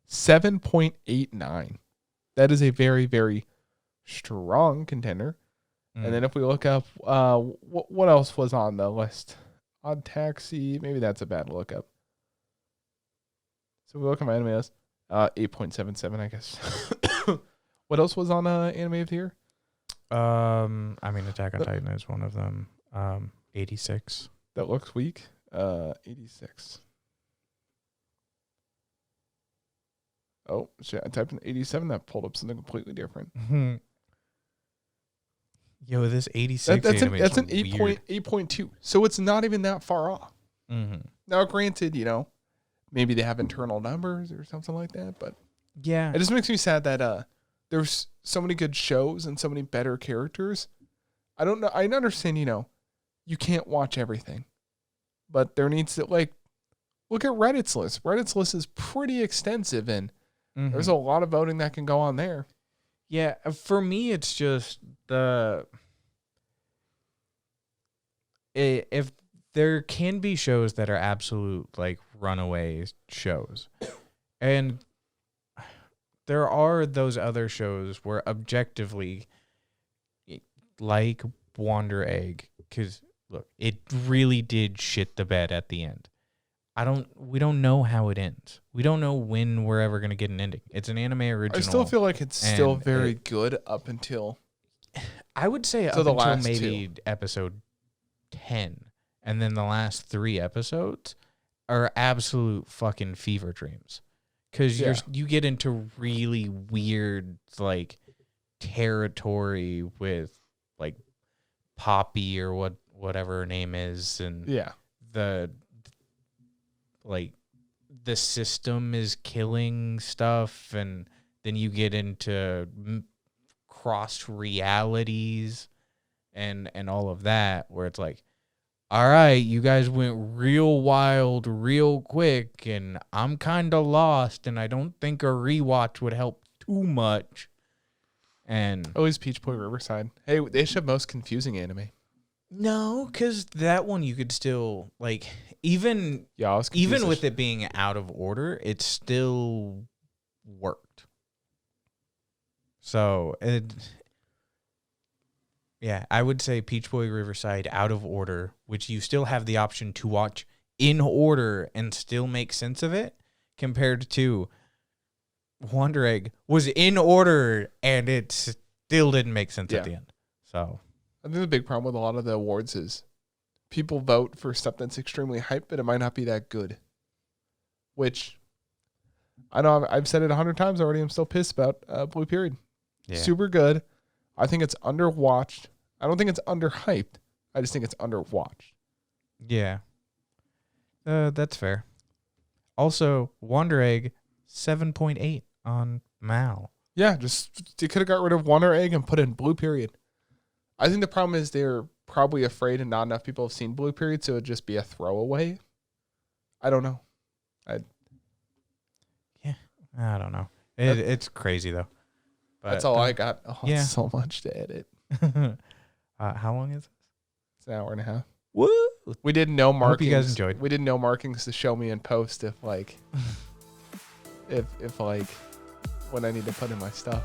7.89. That is a very, very strong contender. And then if we look up, what else was on the list? Odd Taxi, maybe that's a bad lookup. So we look at my anime list, 8.77, I guess. What else was on Anime of the Year? I mean, Attack on Titan is one of them. 86. That looks weak. 86. Oh, shit. I typed in 87. That pulled up something completely different. Yo, this 86 that's anime an is weird. 8.2. So it's not even that far off. Mm-hmm. Now, granted, maybe they have internal numbers or something like that. But yeah, it just makes me sad that there's so many good shows and so many better characters. I don't know. I understand, you can't watch everything. But there needs to, look at Reddit's list. Reddit's list is pretty extensive, and there's a lot of voting that can go on there. Yeah, for me, it's just if there can be shows that are absolute runaway shows, and there are those other shows where objectively, like Wander Egg, because look, it really did shit the bed at the end. We don't know how it ends. We don't know when we're ever going to get an ending. It's an anime original. I still feel like it's still very good up until, I would say up until maybe episode 10. And then the last 3 episodes are absolute fucking fever dreams. Because you get into really weird territory with Poppy or whatever her name is, and the system is killing stuff, and then you get into crossed realities and all of that, where it's like, all right, you guys went real wild real quick, and I'm kind of lost, and I don't think a rewatch would help too much. And always Peach Boy Riverside. Hey, they should have most confusing anime. No, because that one you could still even with it being out of order, it still worked. So I would say Peach Boy Riverside out of order, which you still have the option to watch in order and still make sense of it, compared to Wonder Egg was in order and it still didn't make sense at the end. So I think the big problem with a lot of the awards is people vote for stuff that's extremely hyped, but it might not be that good. Which I know I've said it 100 times already. I'm still pissed about Blue Period. yeah. Super good. I think it's underwatched. I don't think it's underhyped. I just think it's underwatched. Yeah. That's fair. Also, Wonder Egg 7.8 on Mal. Yeah, just they could have got rid of Wonder Egg and put in Blue Period. I think the problem is they're probably afraid and not enough people have seen Blue Period, so it'd just be a throwaway. I don't know. I don't know. It's crazy though. But, that's all I got. Oh, yeah. So much to edit. How long is this? It's an hour and a half. Woo! We did no markings. Hope you guys enjoyed. We did no markings to show me in post if if when I need to put in my stuff.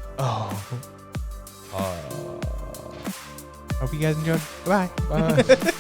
Hope you guys enjoyed. Bye. Bye.